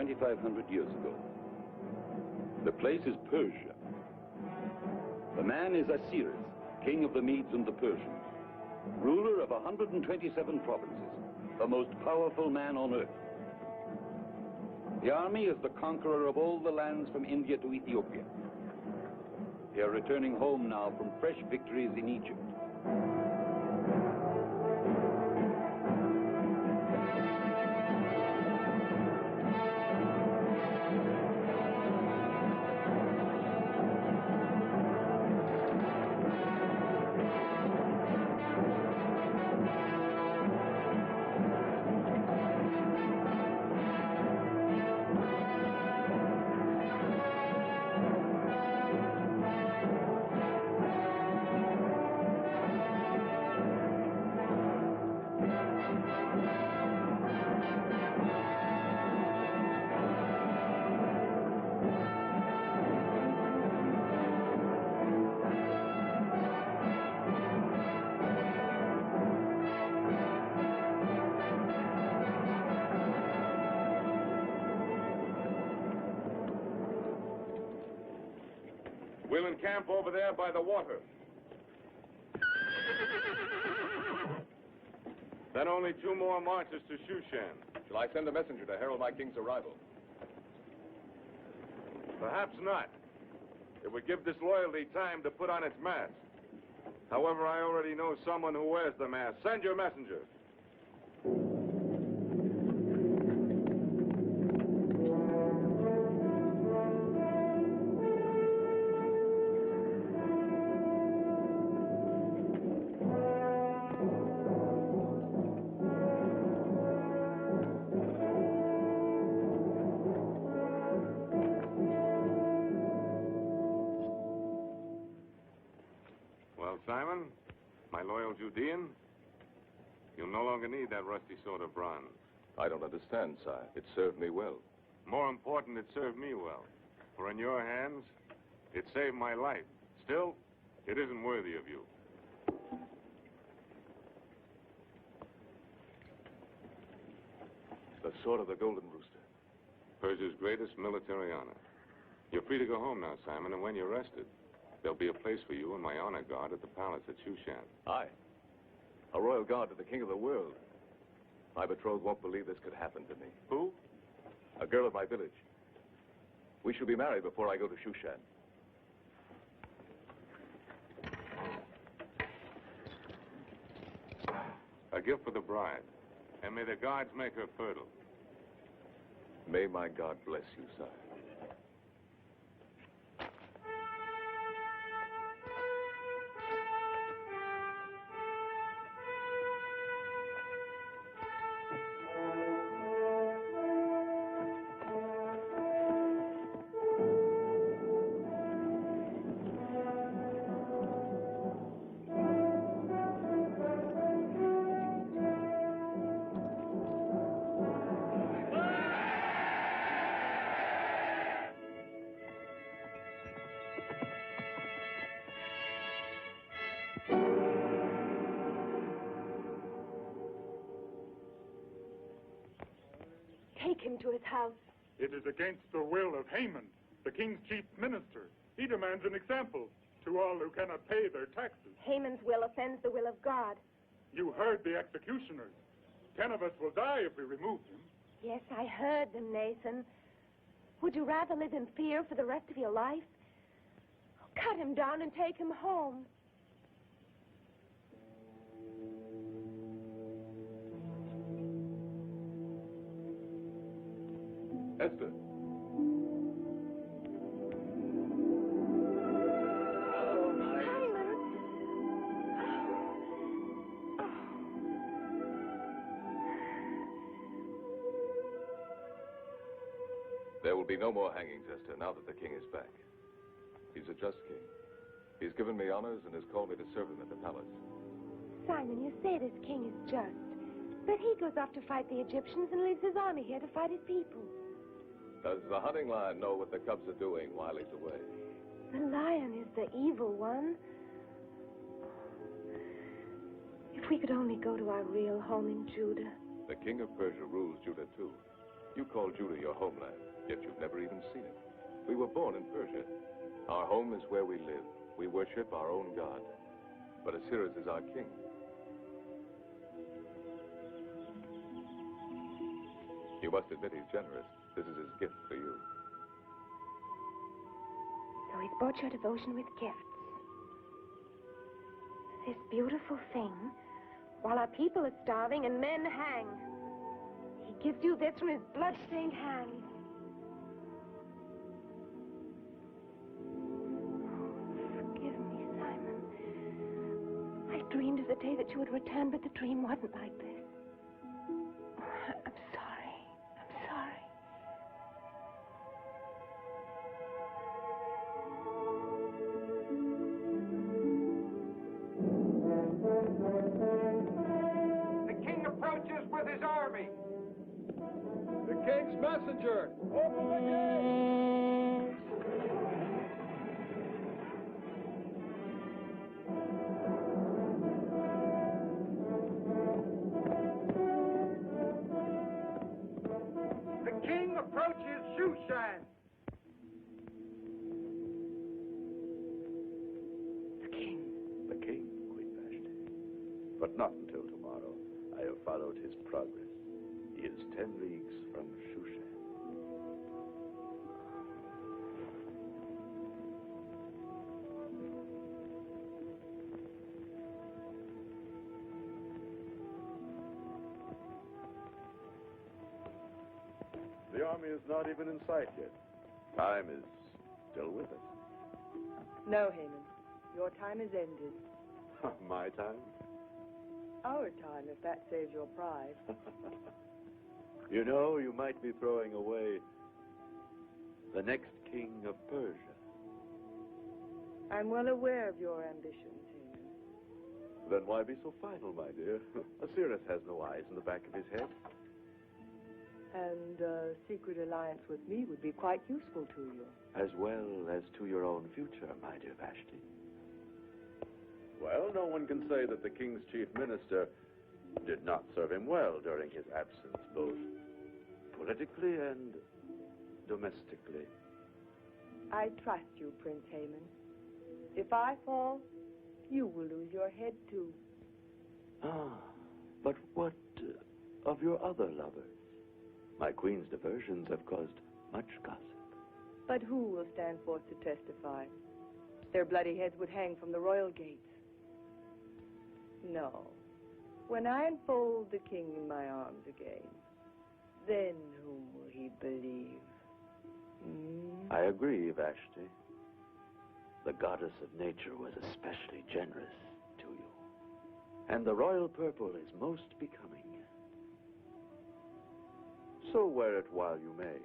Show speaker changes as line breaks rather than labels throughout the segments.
2,500 years ago. The place is Persia. The man is Ahasuerus, king of the Medes and the Persians, ruler of 127 provinces, the most powerful man on earth. The army is the conqueror of all the lands from India to Ethiopia. They are returning home now from fresh victories in Egypt.
We'll encamp over there by the water. Then only 2 more marches to Shushan.
Shall I send a messenger to herald my king's arrival?
Perhaps not. It would give disloyalty time to put on its mask. However, I already know someone who wears the mask. Send your messenger. Simon, my loyal Judean, you'll no longer need that rusty sword of bronze.
I don't understand, sire. It served me well.
More important, it served me well. For in your hands, it saved my life. Still, it isn't worthy of you.
The sword of the Golden Rooster.
Persia's greatest military honor. You're free to go home now, Simon, and when you're rested, there'll be a place for you in my honor guard at the palace at Shushan.
Aye. A royal guard to the king of the world. My betrothed won't believe this could happen to me.
Who?
A girl of my village. We shall be married before I go to Shushan.
A gift for the bride. And may the gods make her fertile.
May my God bless you, sire.
Take him to his house.
It is against the will of Haman, the king's chief minister. He demands an example to all who cannot pay their taxes.
Haman's will offends the will of God.
You heard the executioners. 10 of us will die if we remove him.
Yes, I heard them, Nathan. Would you rather live in fear for the rest of your life? Cut him down and take him home.
Esther. There will be no more hangings, Esther, now that the king is back. He's a just king. He's given me honors and has called me to serve him at the palace.
Simon, you say this king is just, but he goes off to fight the Egyptians and leaves his army here to fight his people.
Does the hunting lion know what the cubs are doing while he's away?
The lion is the evil one. If we could only go to our real home in Judah.
The king of Persia rules Judah, too. You call Judah your homeland, yet you've never even seen it. We were born in Persia. Our home is where we live. We worship our own God. But Ahasuerus is our king. You must admit he's generous. This is his gift for you.
So he's bought your devotion with gifts. This beautiful thing, while our people are starving and men hang. He gives you this from his blood-stained hands. Forgive me, Simon. I dreamed of the day that you would return, but the dream wasn't like this. I'm sorry. I'm sorry.
The king approaches with his army.
The king's messenger! Open the gate!
The king approaches Shushan.
The king, Queen Vashti. But not until tomorrow. I have followed his progress. He is 10 leagues from Shushan.
The army is not even in sight yet.
Time is still with us.
No, Haman. Your time is ended.
My time?
Our time, if that saves your pride.
You know, you might be throwing away the next king of Persia.
I'm well aware of your ambitions, Haman.
Then why be so final, my dear? Ahasuerus has no eyes in the back of his head.
And a secret alliance with me would be quite useful to you.
As well as to your own future, my dear Vashti. Well, no one can say that the king's chief minister did not serve him well during his absence, both politically and domestically.
I trust you, Prince Haman. If I fall, you will lose your head, too.
Ah, but what of your other lovers? My queen's diversions have caused much gossip.
But who will stand forth to testify? Their bloody heads would hang from the royal gates. No. When I enfold the king in my arms again, then whom will he believe?
I agree, Vashti. The goddess of nature was especially generous to you. And the royal purple is most becoming. So wear it while you may.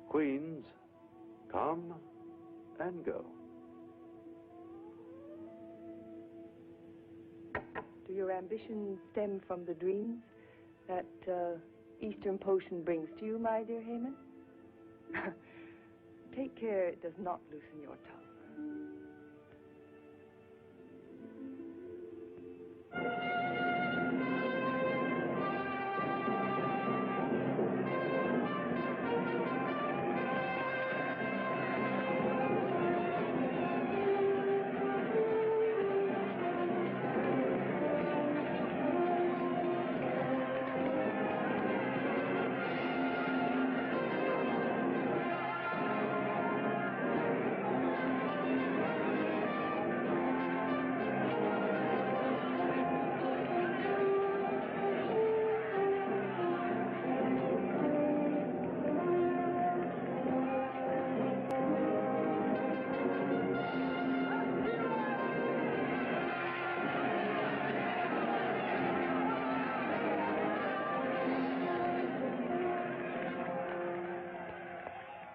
Queens, come and go.
Do your ambitions stem from the dreams that Eastern potion brings to you, my dear Haman? Take care it does not loosen your tongue.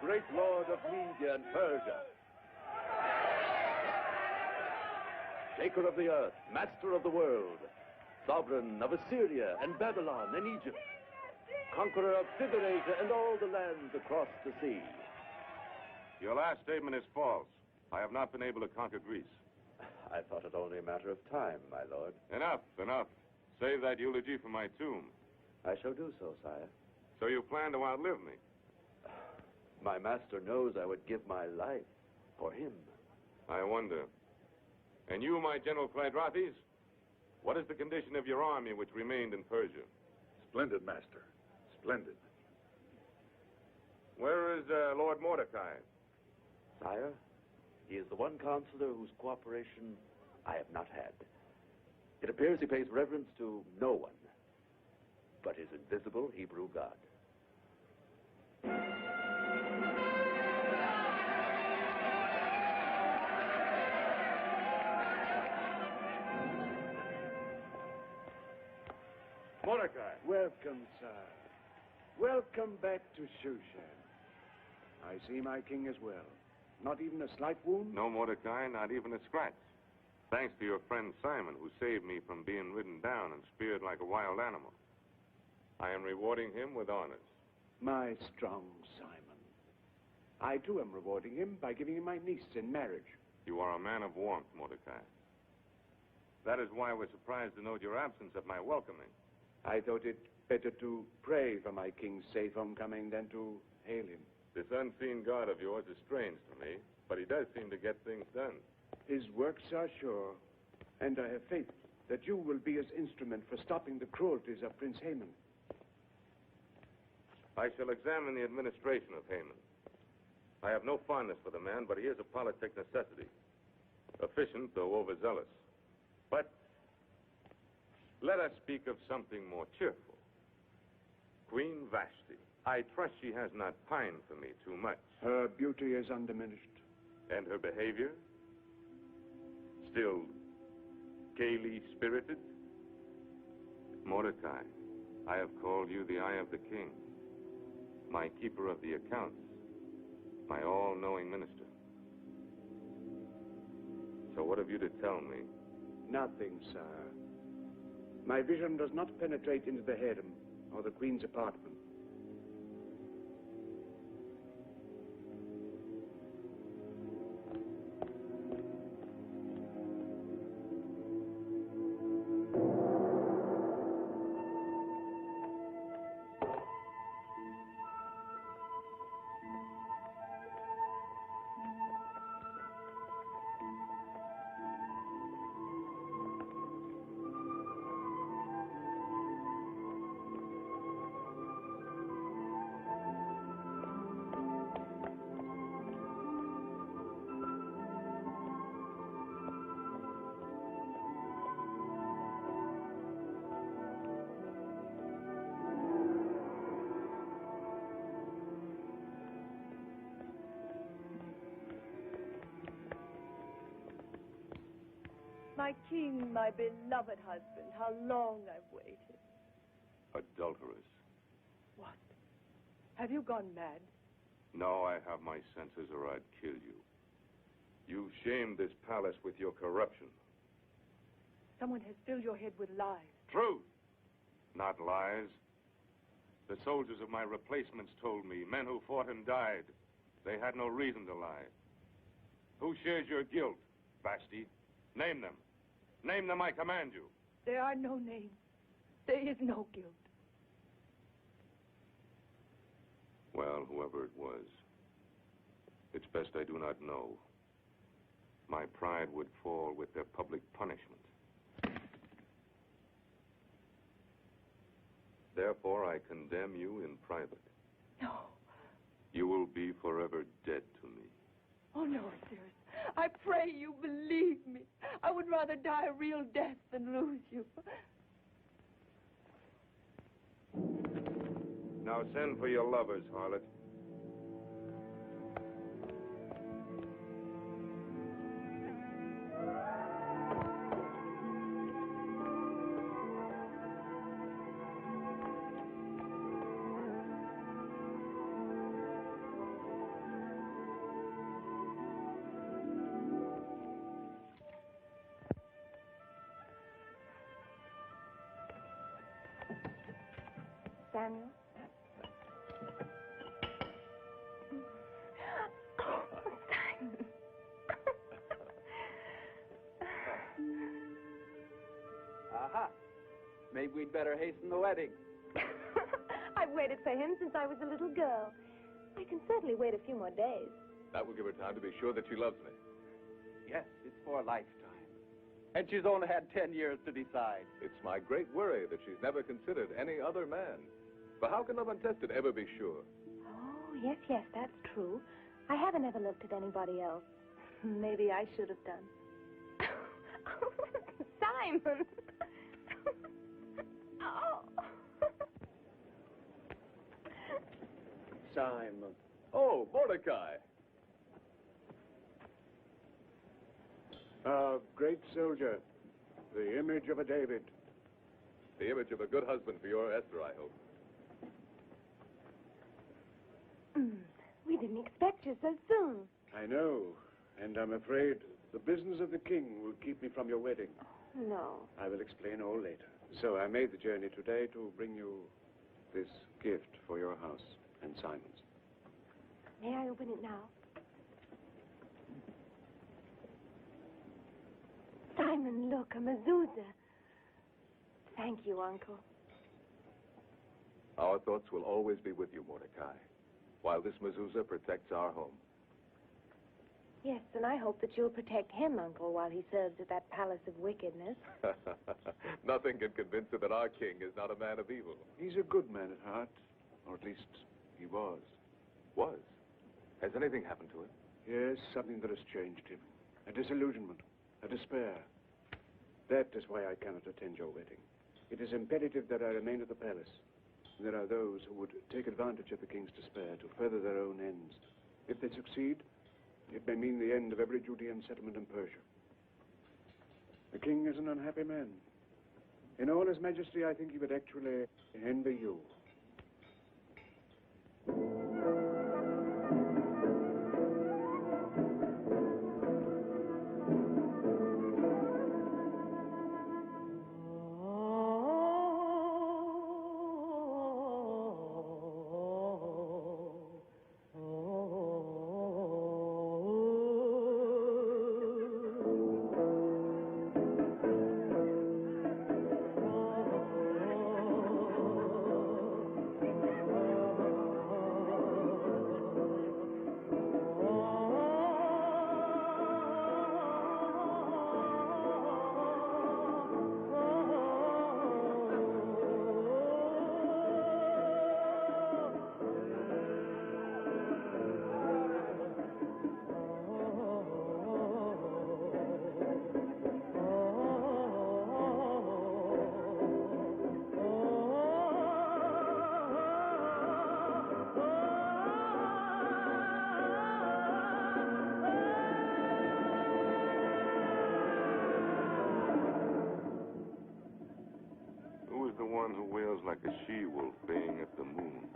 Great Lord of Media and Persia, Shaker of the earth, Master of the world, Sovereign of Assyria and Babylon and Egypt, Conqueror of Thitherata and all the lands across the sea.
Your last statement is false. I have not been able to conquer Greece.
I thought it only a matter of time, my lord.
Enough, enough. Save that eulogy for my tomb.
I shall do so, sire.
So you plan to outlive me?
My master knows I would give my life for him.
I wonder. And you, my General Klydrathes, what is the condition of your army which remained in Persia?
Splendid, Master. Splendid.
Where is Lord Mordecai?
Sire, he is the one counselor whose cooperation I have not had. It appears he pays reverence to no one but his invisible Hebrew God.
Mordecai.
Welcome, sir. Welcome back to Shushan. I see my king as well. Not even a slight wound?
No, Mordecai, not even a scratch. Thanks to your friend Simon, who saved me from being ridden down and speared like a wild animal. I am rewarding him with honors.
My strong Simon. I, too, am rewarding him by giving him my niece in marriage.
You are a man of warmth, Mordecai. That is why we're surprised to note your absence at my welcoming.
I thought it better to pray for my king's safe homecoming than to hail him.
This unseen God of yours is strange to me, but he does seem to get things done.
His works are sure, and I have faith that you will be his instrument for stopping the cruelties of Prince Haman.
I shall examine the administration of Haman. I have no fondness for the man, but he is a politic necessity. Efficient, though overzealous. But let us speak of something more cheerful. Queen Vashti. I trust she has not pined for me too much.
Her beauty is undiminished.
And her behavior? Still gaily spirited? Mordecai, I have called you the eye of the king, my keeper of the accounts, my all-knowing minister. So what have you to tell me?
Nothing, sir. My vision does not penetrate into the harem or the queen's apartment.
My king, my beloved husband, how long I've waited.
Adulteress.
What? Have you gone mad?
No, I have my senses or I'd kill you. You've shamed this palace with your corruption.
Someone has filled your head with lies.
Truth, not lies. The soldiers of my replacements told me, men who fought and died, they had no reason to lie. Who shares your guilt, Vashti? Name them. Name them, I command you.
There are no names. There is no guilt.
Well, whoever it was, it's best I do not know. My pride would fall with their public punishment. Therefore, I condemn you in private.
No.
You will be forever dead to me.
Oh, no, Ahasuerus. I pray you believe me. I would rather die a real death than lose you.
Now send for your lovers, harlot.
Samuel? Simon.
Aha. Maybe we'd better hasten the wedding.
I waited for him since I was a little girl. I can certainly wait a few more days.
That will give her time to be sure that she loves me.
Yes, it's for a lifetime. And she's only had 10 years to decide.
It's my great worry that she's never considered any other man. But how can love untested ever be sure?
Oh, yes, that's true. I haven't ever looked at anybody else. Maybe I should have done. Simon! Oh!
Simon.
Oh, Mordecai.
A great soldier. The image of a David.
The image of a good husband for your Esther, I hope.
We didn't expect you so soon.
I know, and I'm afraid the business of the king will keep me from your wedding.
No.
I will explain all later. So I made the journey today to bring you this gift for your house and Simon's.
May I open it now? Simon, look, a mezuzah. Thank you, Uncle.
Our thoughts will always be with you, Mordecai, while this mezuzah protects our home.
Yes, and I hope that you'll protect him, Uncle, while he serves at that palace of wickedness.
Nothing can convince her that our king is not a man of evil.
He's a good man at heart, or at least he was.
Was? Has anything happened to him?
Yes, something that has changed him. A disillusionment, a despair. That is why I cannot attend your wedding. It is imperative that I remain at the palace. There are those who would take advantage of the king's despair to further their own ends. If they succeed, it may mean the end of every Judean settlement in Persia. The king is an unhappy man. In all his majesty, I think he would actually envy you.
Who wails like a she-wolf baying at the moon.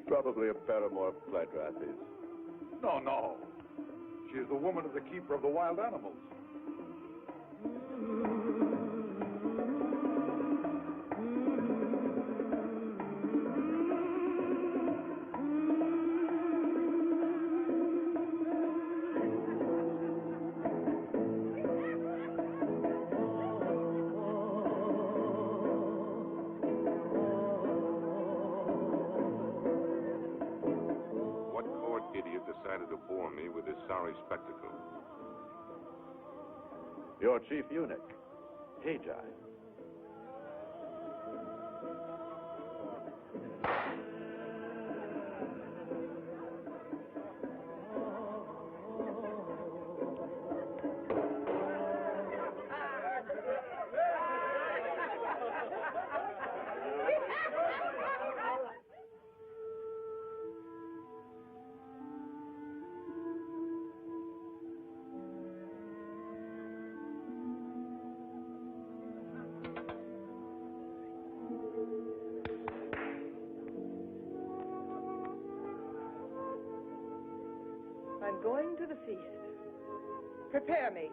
Probably a paramour of Klydrathes.
No. She is the woman of the keeper of the wild animals.
Decided to bore me with this sorry spectacle.
Your chief eunuch, Haman.
I'm going to the feast. Prepare me.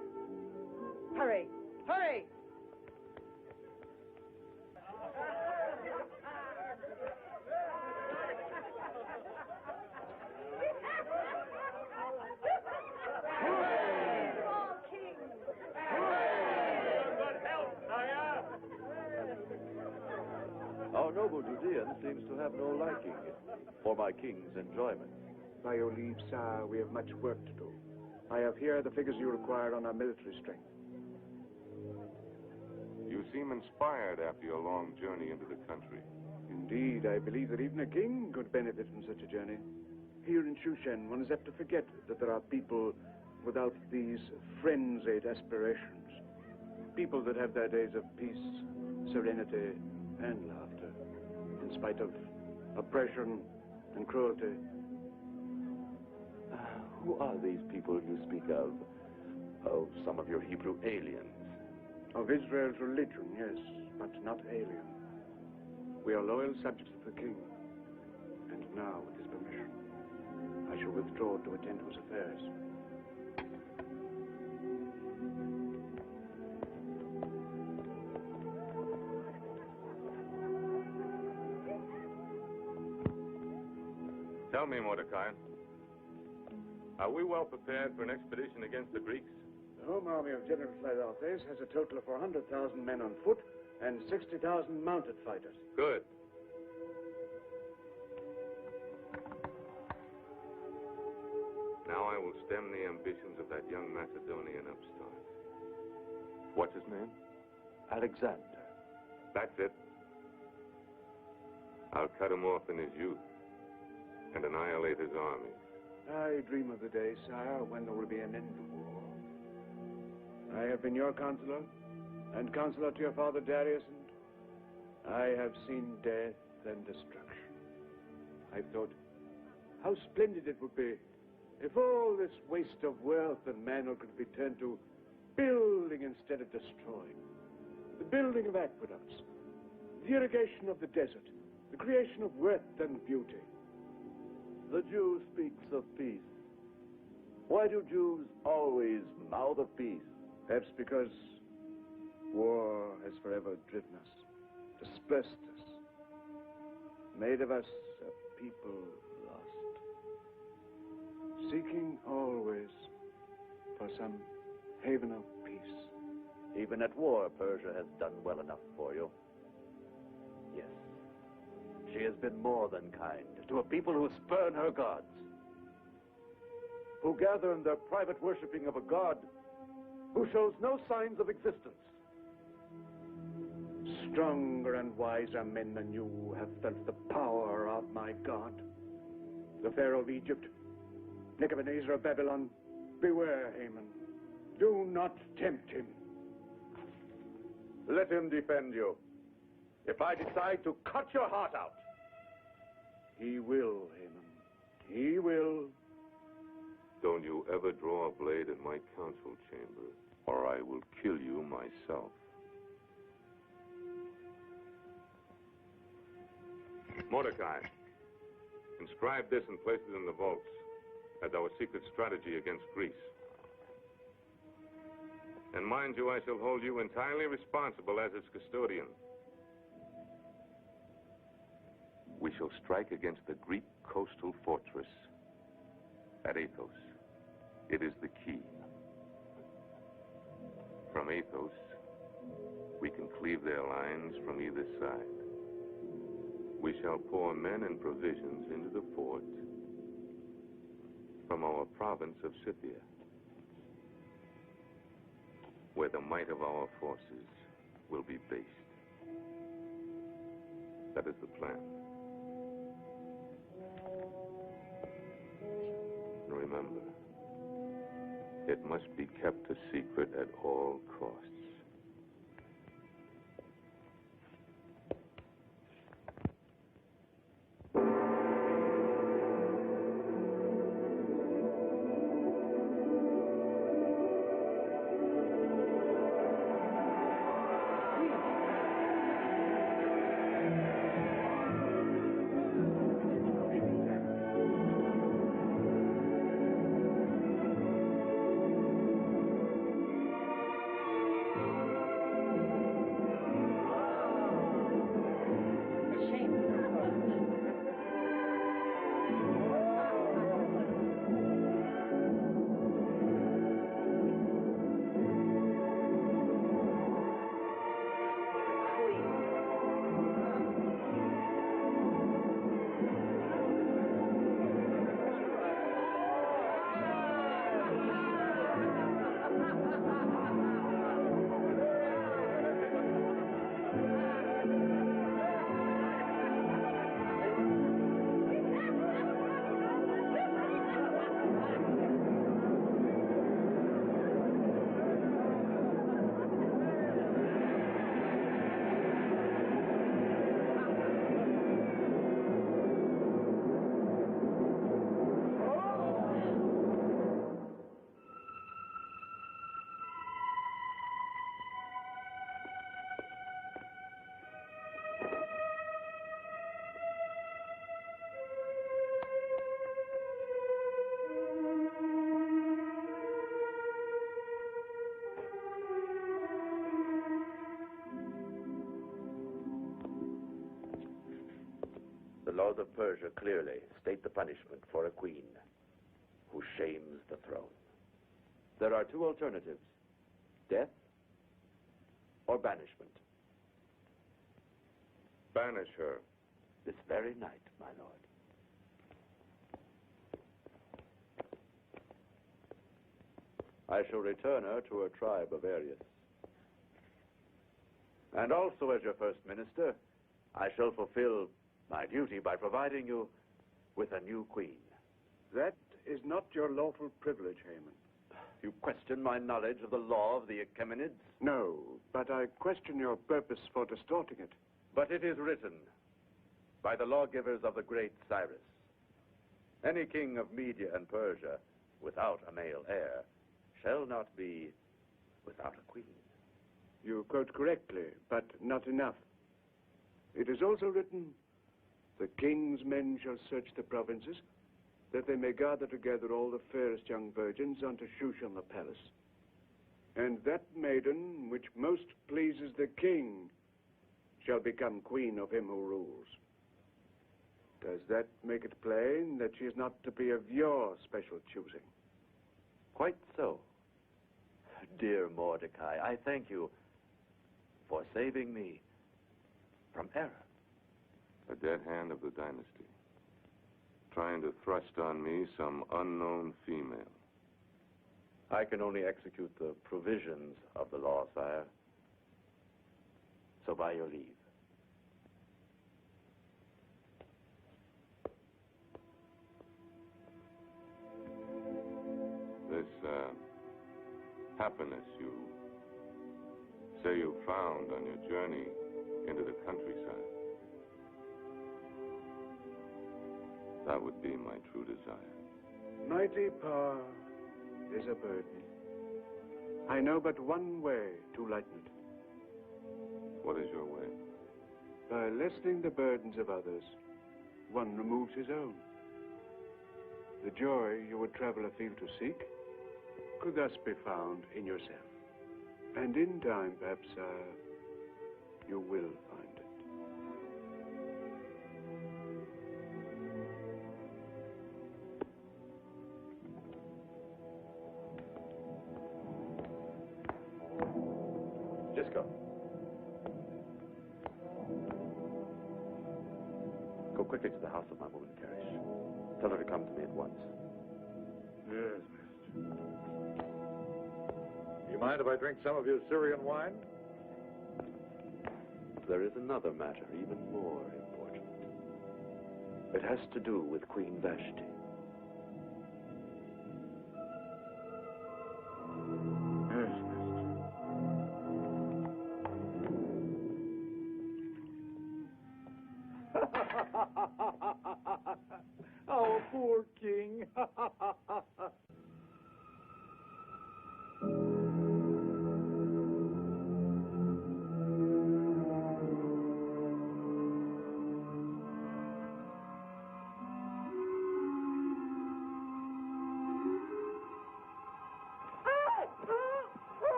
Hurry, hurry!
poor Judean seems to have no liking for my king's enjoyment.
By your leave, sir, we have much work to do. I have here the figures you require on our military strength.
You seem inspired after your long journey into the country.
Indeed, I believe that even a king could benefit from such a journey. Here in Shushan, one is apt to forget that there are people without these frenzied aspirations. People that have their days of peace, serenity, and laughter, in spite of oppression and cruelty.
Who are these people you speak of? Oh, some of your Hebrew aliens.
Of Israel's religion, yes, but not alien. We are loyal subjects of the king. And now, with his permission, I shall withdraw to attend to his affairs.
Tell me, Mordecai, are we well prepared for an expedition against the Greeks?
The home army of General Klydrathes has a total of 400,000 men on foot and 60,000 mounted fighters.
Good. Now I will stem the ambitions of that young Macedonian upstart. What's his name?
Alexander.
That's it. I'll cut him off in his youth and annihilate his army.
I dream of the day, sire, when there will be an end to war. I have been your counselor, and counselor to your father Darius, and I have seen death and destruction. I've thought, how splendid it would be if all this waste of wealth and manhood could be turned to building instead of destroying. The building of aqueducts, the irrigation of the desert, the creation of worth and beauty.
The Jew speaks of peace. Why do Jews always mouth of peace?
Perhaps because war has forever driven us, dispersed us, made of us a people lost, seeking always for some haven of peace.
Even at war, Persia has done well enough for you. Yes, she has been more than kind to a people who spurn her gods, who gather in their private worshipping of a god who shows no signs of existence.
Stronger and wiser men than you have felt the power of my God. The Pharaoh of Egypt, Nebuchadnezzar of Babylon, beware, Haman. Do not tempt him.
Let him defend you. If I decide to cut your heart out.
He will, Haman. He will.
Don't you ever draw a blade in my council chamber, or I will kill you myself. Mordecai, inscribe this and place it in the vaults as our secret strategy against Greece. And mind you, I shall hold you entirely responsible as its custodian. We shall strike against the Greek coastal fortress at Athos. It is the key. From Athos, we can cleave their lines from either side. We shall pour men and provisions into the fort from our province of Scythia, where the might of our forces will be based. That is the plan. And remember, it must be kept a secret at all costs.
laws of Persia clearly state the punishment for a queen who shames the throne. There are two alternatives: death or banishment.
Banish her.
This very night, my lord. I shall return her to her tribe of Arius. And also, as your first minister, I shall fulfill my duty by providing you with a new queen.
That is not your lawful privilege, Haman.
You question my knowledge of the law of the Achemenids?
No, but I question your purpose for distorting it.
But it is written by the lawgivers of the great Cyrus: any king of Media and Persia without a male heir shall not be without a queen.
You quote correctly, but not enough. It is also written, the king's men shall search the provinces, that they may gather together all the fairest young virgins unto Shushan the palace. And that maiden which most pleases the king shall become queen of him who rules. Does that make it plain that she is not to be of your special choosing?
Quite so. Dear Mordecai, I thank you for saving me from error.
A dead hand of the dynasty, trying to thrust on me some unknown female.
I can only execute the provisions of the law, sire. So by your leave.
This, happiness you say you found on your journey into the countryside, that would be my true desire.
Mighty power is a burden. I know but one way to lighten it.
What is your way?
By lessening the burdens of others, one removes his own. The joy you would travel afield to seek could thus be found in yourself. And in time, perhaps, you will find it.
Just go. Go quickly to the house of my woman, Karish. Tell her to come to me at once.
Yes, mister. You mind if I drink some of your Syrian wine?
There is another matter even more important. It has to do with Queen Vashti.
Yes, mister. Our poor king.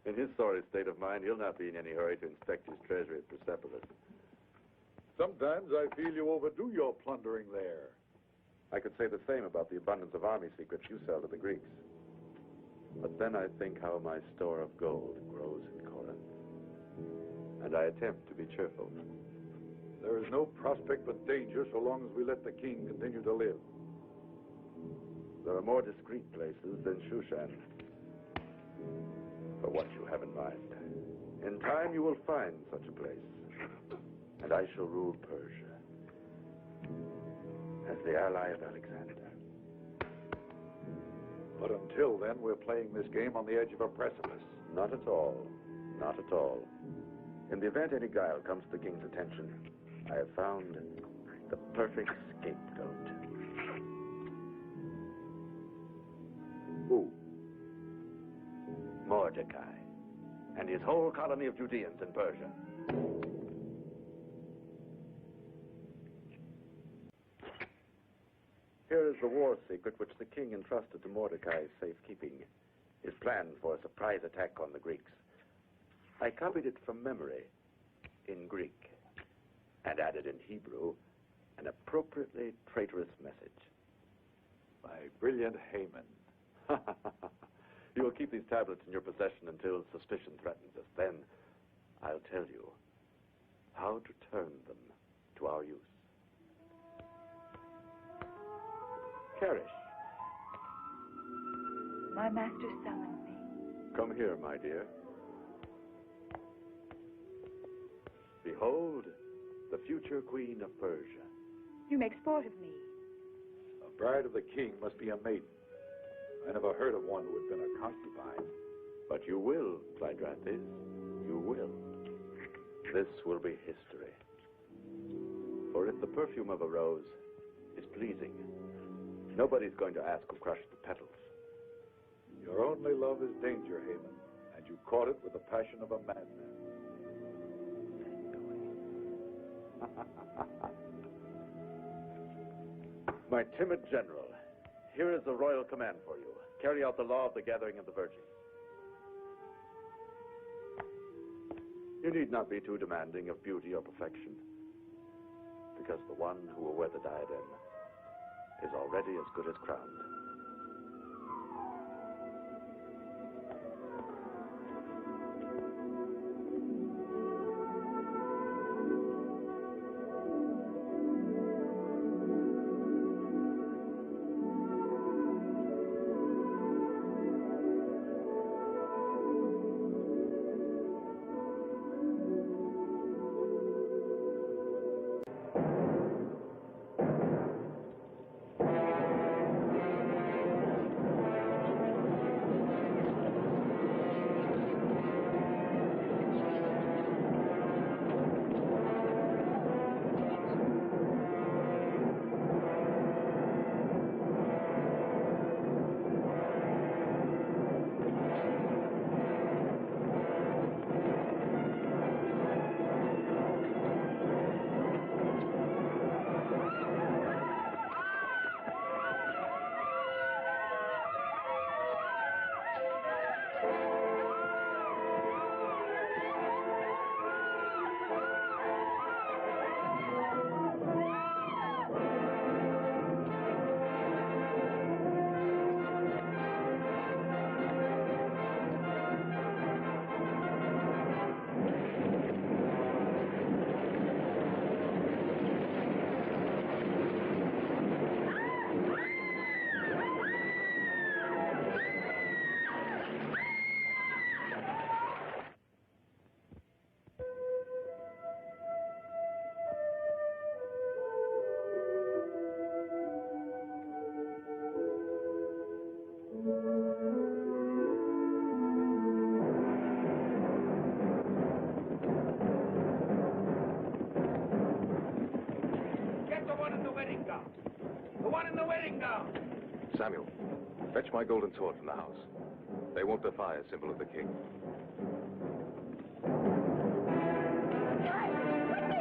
In his sorry state of mind, he'll not be in any hurry to inspect his treasury at Persepolis.
Sometimes I feel you overdo your plundering there.
I could say the same about the abundance of army secrets you sell to the Greeks. But then I think how my store of gold grows in Corinth. And I attempt to be cheerful.
There is no prospect but danger so long as we let the king continue to live.
There are more discreet places than Shushan. For what you have in mind. In time you will find such a place. And I shall rule Persia as the ally of Alexander.
But until then, we're playing this game on the edge of a precipice.
Not at all. Not at all. In the event any guile comes to the king's attention, I have found the perfect scapegoat.
Who?
Mordecai and his whole colony of Judeans in Persia. Here is the war secret which the king entrusted to Mordecai's safekeeping. His plan for a surprise attack on the Greeks. I copied it from memory in Greek and added in Hebrew an appropriately traitorous message.
My brilliant Haman.
You will keep these tablets in your possession until suspicion threatens us. Then I'll tell you how to turn them to our use. Cherish.
My master summoned me.
Come here, my dear. Behold, the future queen of Persia.
You make sport of me.
A bride of the king must be a maiden. I never heard of one who had been a concubine.
But you will, Klydrathes. You will. This will be history. For if the perfume of a rose is pleasing, nobody's going to ask who crushed the petals.
Your only love is danger, Haman, and you caught it with the passion of a madman.
My timid general, here is a royal command for you. Carry out the law of the gathering of the virgins. You need not be too demanding of beauty or perfection, because the one who will wear the diadem is already as good as crowned.
Samuel, fetch my golden sword from the house. They won't defy a symbol of the king.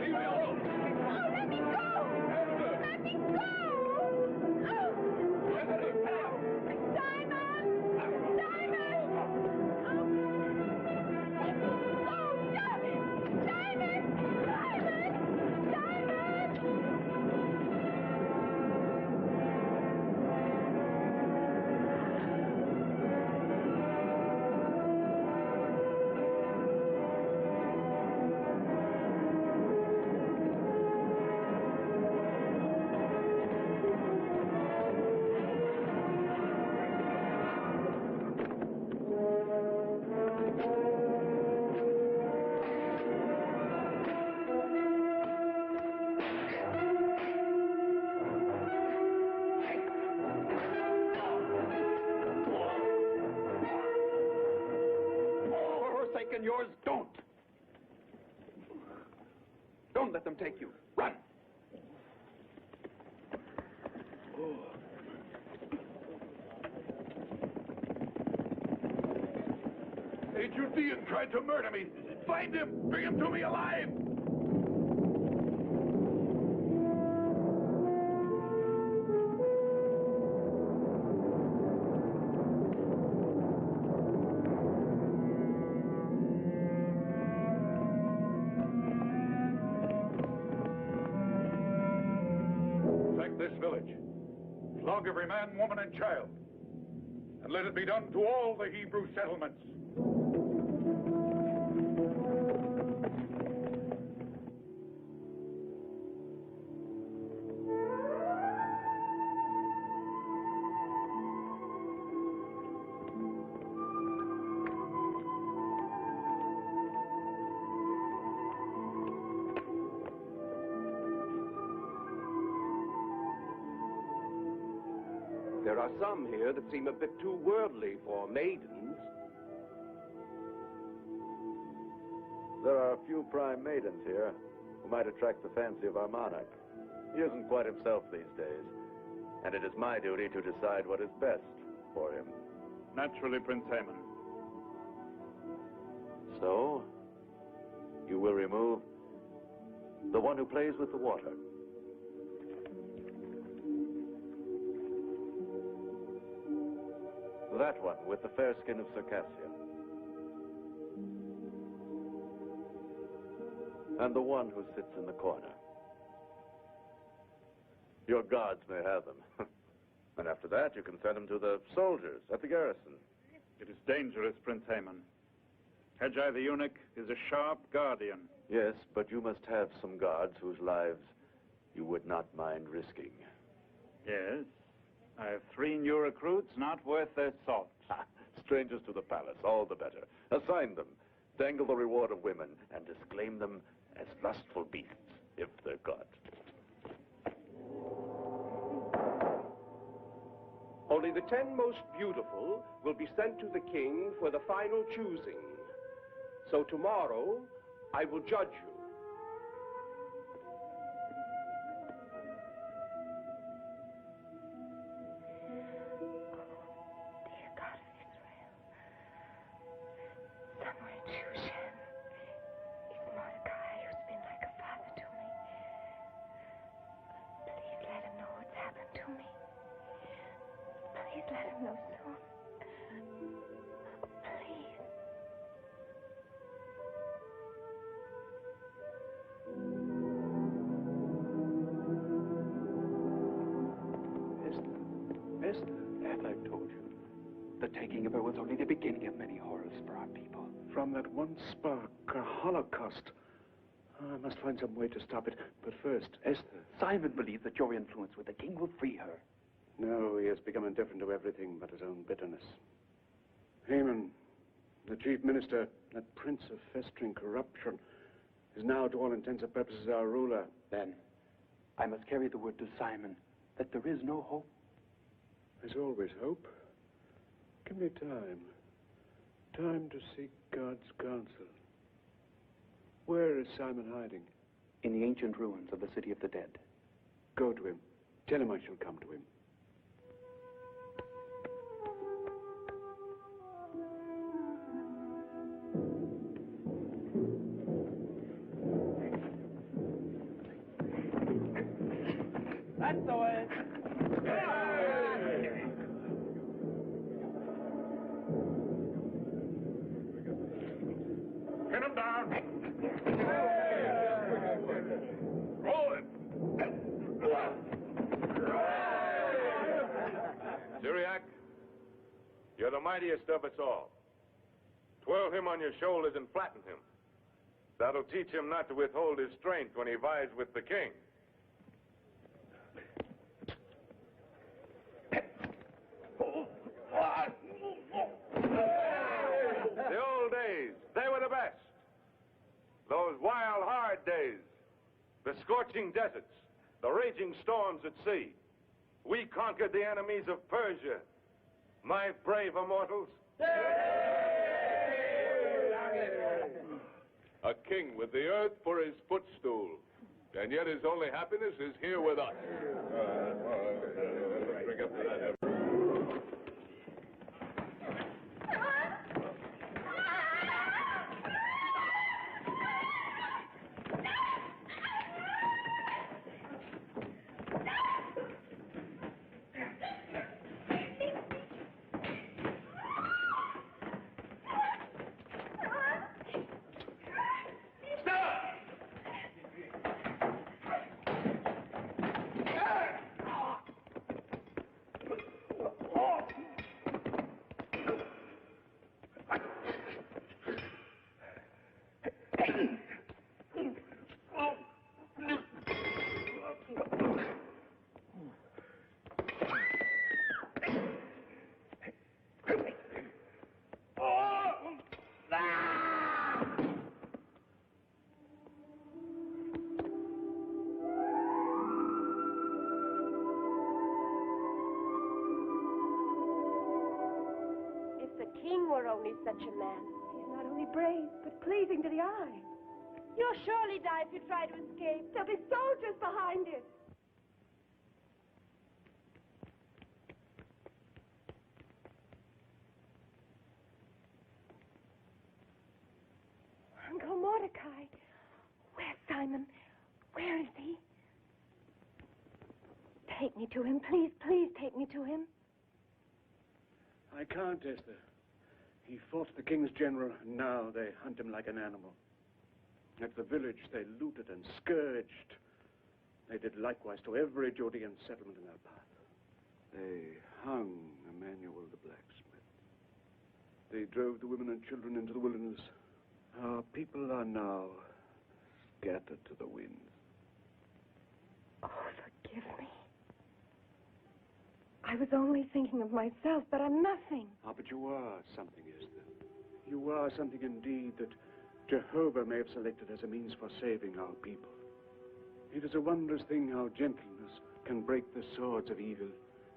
Leave me alone!
Let me go! Let me go!
And yours, don't. Don't let them take you. Run.
A Judean tried to murder me. Find him! Bring him to me alive!
Sack this village. Flog every man, woman, and child. And let it be done to all the Hebrew settlements.
There are some here that seem a bit too worldly for maidens.
There are a few prime maidens here who might attract the fancy of our monarch. He isn't quite himself these days, and it is my duty to decide what is best for him.
Naturally, Prince Haman.
So, you will remove the one who plays with the water. That one with the fair skin of Circassia. And the one who sits in the corner. Your guards may have them. And after that, you can send them to the soldiers at the garrison.
It is dangerous, Prince Haman. Haggai the eunuch is a sharp guardian.
Yes, but you must have some guards whose lives you would not mind risking.
Yes. I have 3 new recruits not worth their salt.
Strangers to the palace, all the better. Assign them, dangle the reward of women, and disclaim them as lustful beasts, if they're caught.
Only the 10 most beautiful will be sent to the king for the final choosing. So tomorrow, I will judge you.
Somewhere in Shushan is Mordecai, who's been like a father to me. Please let him know what's happened to me. Please let him know soon. Please.
Esther, as I've told you, the taking of her was only the beginning of many horrors for our people.
From that one spark, a holocaust. I must find some way to stop it. But first, Esther.
Simon believes that your influence with the king will free her.
No, he has become indifferent to everything but his own bitterness. Haman, the chief minister, that prince of festering corruption, is now, to all intents and purposes, our ruler.
Then, I must carry the word to Simon that there is no hope.
There's always hope. Give me time. Time to seek God's counsel. Where is Simon hiding?
In the ancient ruins of the city of the dead.
Go to him. Tell him I shall come to him.
That's the way.
Pin him down. Roll it.
Syriac, you're the mightiest of us all. Twirl him on your shoulders and flatten him. That'll teach him not to withhold his strength when he vies with the king. The old days, they were the best. Those wild, hard days. The scorching deserts, the raging storms at sea. We conquered the enemies of Persia. My brave immortals.
A king with the earth for his footstool. And yet his only happiness is here with us. Bring up to that.
only such a man.
He's not only brave, but pleasing to the eye.
You'll surely die if you try to escape.
There'll be soldiers behind him. Uncle Mordecai. Where's Simon? Where is he? Take me to him. Please, please take me to him.
I can't, Esther. He fought the king's general, and now they hunt him like an animal. At the village, they looted and scourged. They did likewise to every Judean settlement in our path. They hung Emmanuel the blacksmith. They drove the women and children into the wilderness. Our people are now scattered to the winds.
Oh, forgive me. I was only thinking of myself, but I'm nothing.
Ah, but you are something, Esther. You are something indeed that Jehovah may have selected as a means for saving our people. It is a wondrous thing how gentleness can break the swords of evil.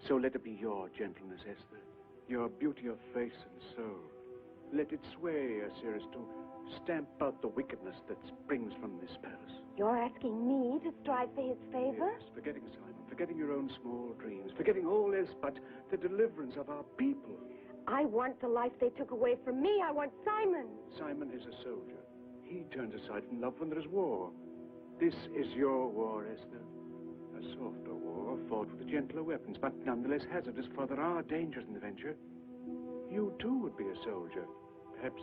So let it be your gentleness, Esther, your beauty of face and soul. Let it sway Ahasuerus to stamp out the wickedness that springs from this palace.
You're asking me to strive for his favor?
Yes, forgetting Simon, forgetting your own small dreams, forgetting all else but the deliverance of our people.
I want the life they took away from me. I want Simon.
Simon is a soldier. He turns aside from love when there is war. This is your war, Esther. A softer war, fought with gentler weapons, but nonetheless hazardous, for there are dangers in the venture. You, too, would be a soldier. Perhaps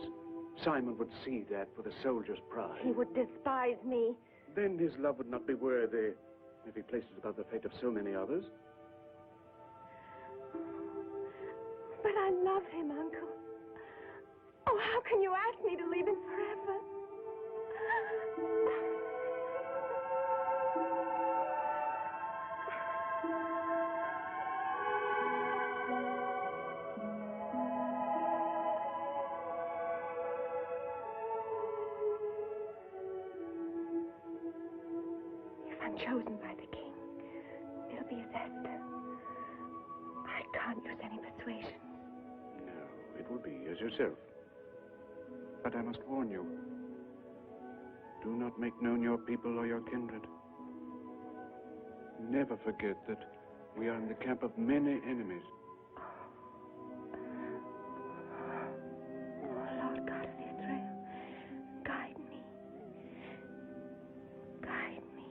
Simon would see that with a soldier's pride.
He would despise me.
Then his love would not be worthy if he placed it above the fate of so many others.
But I love him, Uncle. Oh, how can you ask me to leave him forever?
If I'm chosen by the king, it'll be as Esther. I can't use any persuasion.
No, it will be as yourself. But I must warn you. Do not make known your people or your kindred. Never forget that we are in the camp of many enemies.
Oh, Lord God of Israel, guide me. Guide me.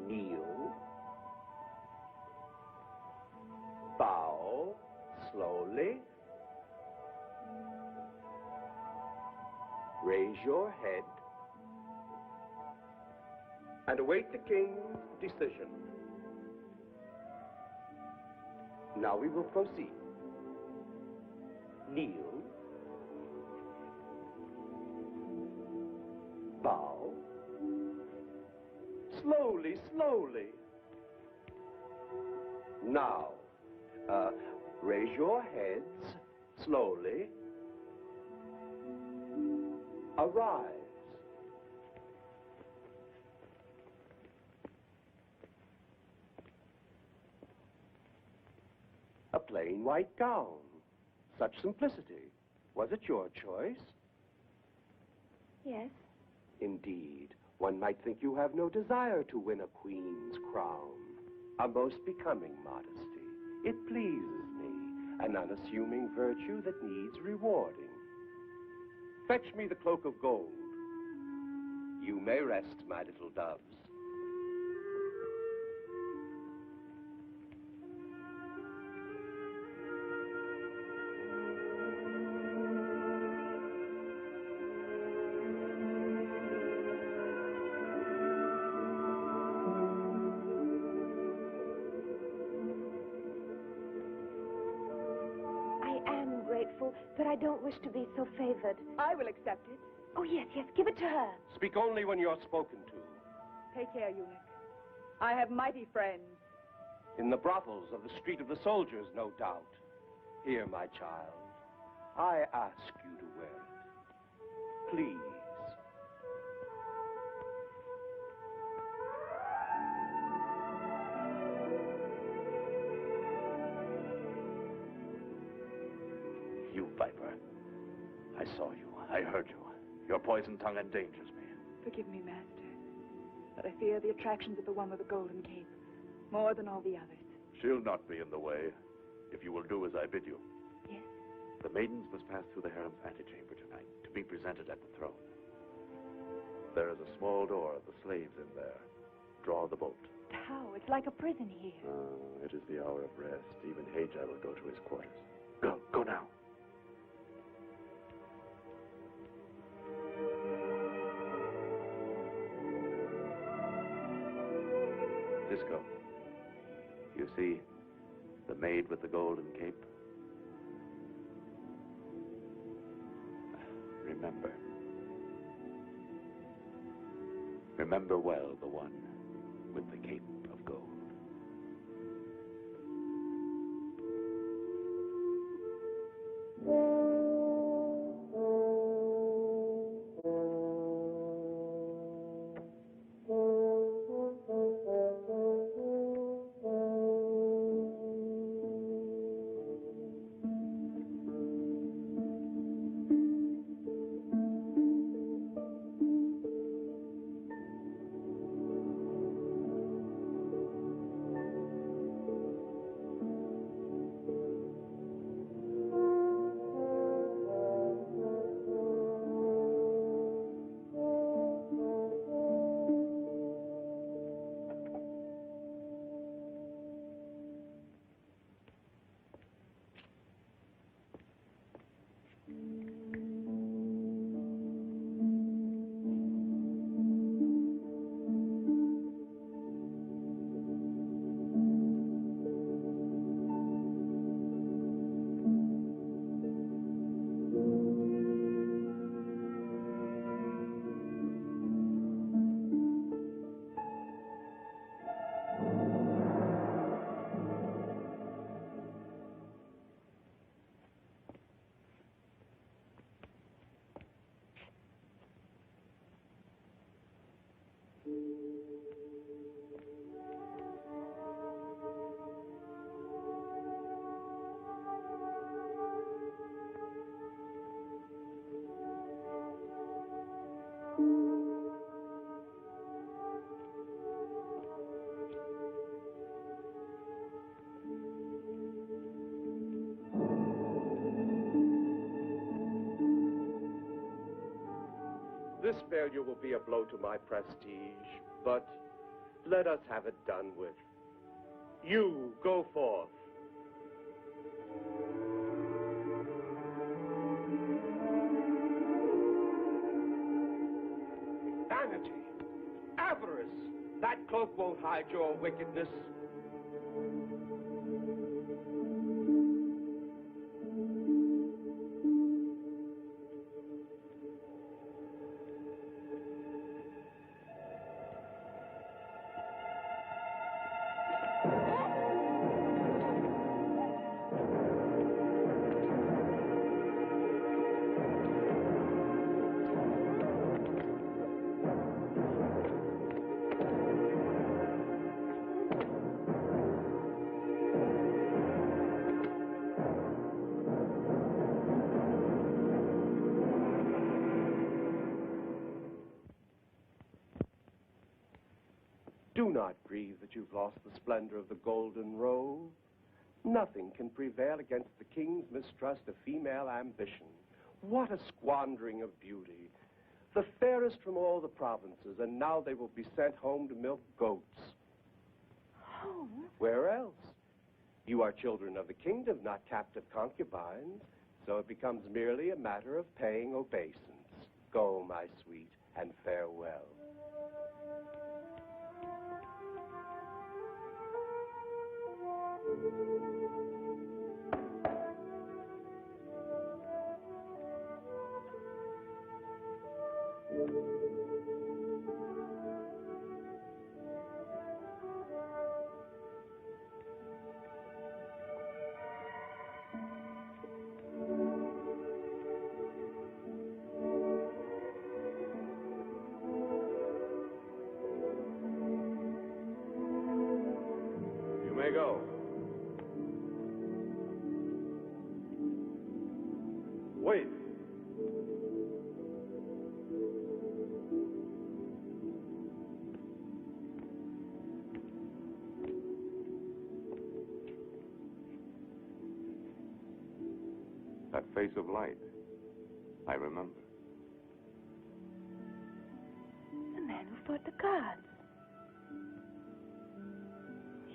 Kneel. Bow slowly. Raise your head and await the king's decision. Now we will proceed. Kneel. Bow. Slowly, slowly. Now, raise your heads slowly. Arise. A plain white gown. Such simplicity. Was it your choice?
Yes.
Indeed. One might think you have no desire to win a queen's crown. A most becoming modesty. It pleases me, an unassuming virtue that needs rewarding. Fetch me the cloak of gold. You may rest, my little doves.
grateful that I don't wish to be so favored.
I will accept it.
Oh, yes, yes, give it to her.
Speak only when you're spoken to.
Take care, eunuch. I have mighty friends.
In the brothels of the Street of the Soldiers, no doubt. Here, my child, I ask you to wear it. Please.
You viper. I saw you. I heard you. Your poison tongue endangers me.
Forgive me, master. But I fear the attractions of the one with the golden cape more than all the others.
She'll not be in the way, if you will do as I bid you.
Yes?
The maidens must pass through the harem's antechamber tonight to be presented at the throne. There is a small door, the slaves in there. Draw the bolt.
How? It's like a prison here.
It is the hour of rest. Even Hajai will go to his quarters. Go now. Disco. You see the maid with the golden cape? Remember. Remember well the one with the cape of gold.
This failure will be a blow to my prestige, but let us have it done with. You go forth. Vanity, avarice, that cloak won't hide your wickedness. Do not grieve that you've lost the splendor of the golden robe. Nothing can prevail against the king's mistrust of female ambition. What a squandering of beauty. The fairest from all the provinces, and now they will be sent home to milk goats.
Home?
Where else? You are children of the kingdom, not captive concubines, so it becomes merely a matter of paying obeisance. Go, my sweet, and farewell.
You may go.
Wait.
That face of light. I remember.
The man who fought the gods.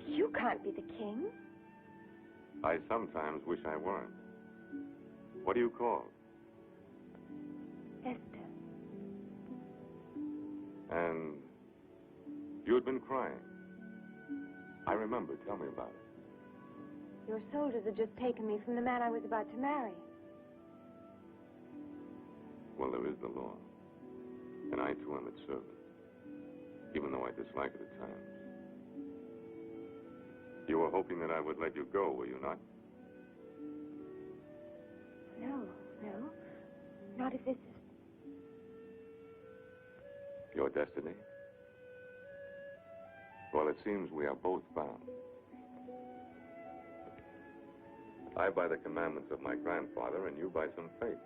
You can't be the king.
I sometimes wish I weren't. What do you call?
Esther.
And you had been crying. I remember. Tell me about it.
Your soldiers had just taken me from the man I was about to marry.
Well, there is the law. And I, too, am its servant. Even though I dislike it at times. You were hoping that I would let you go, were you not?
No. Not if this is...
Your destiny? Well, it seems we are both bound. I by the commandments of my grandfather, and you by some faith.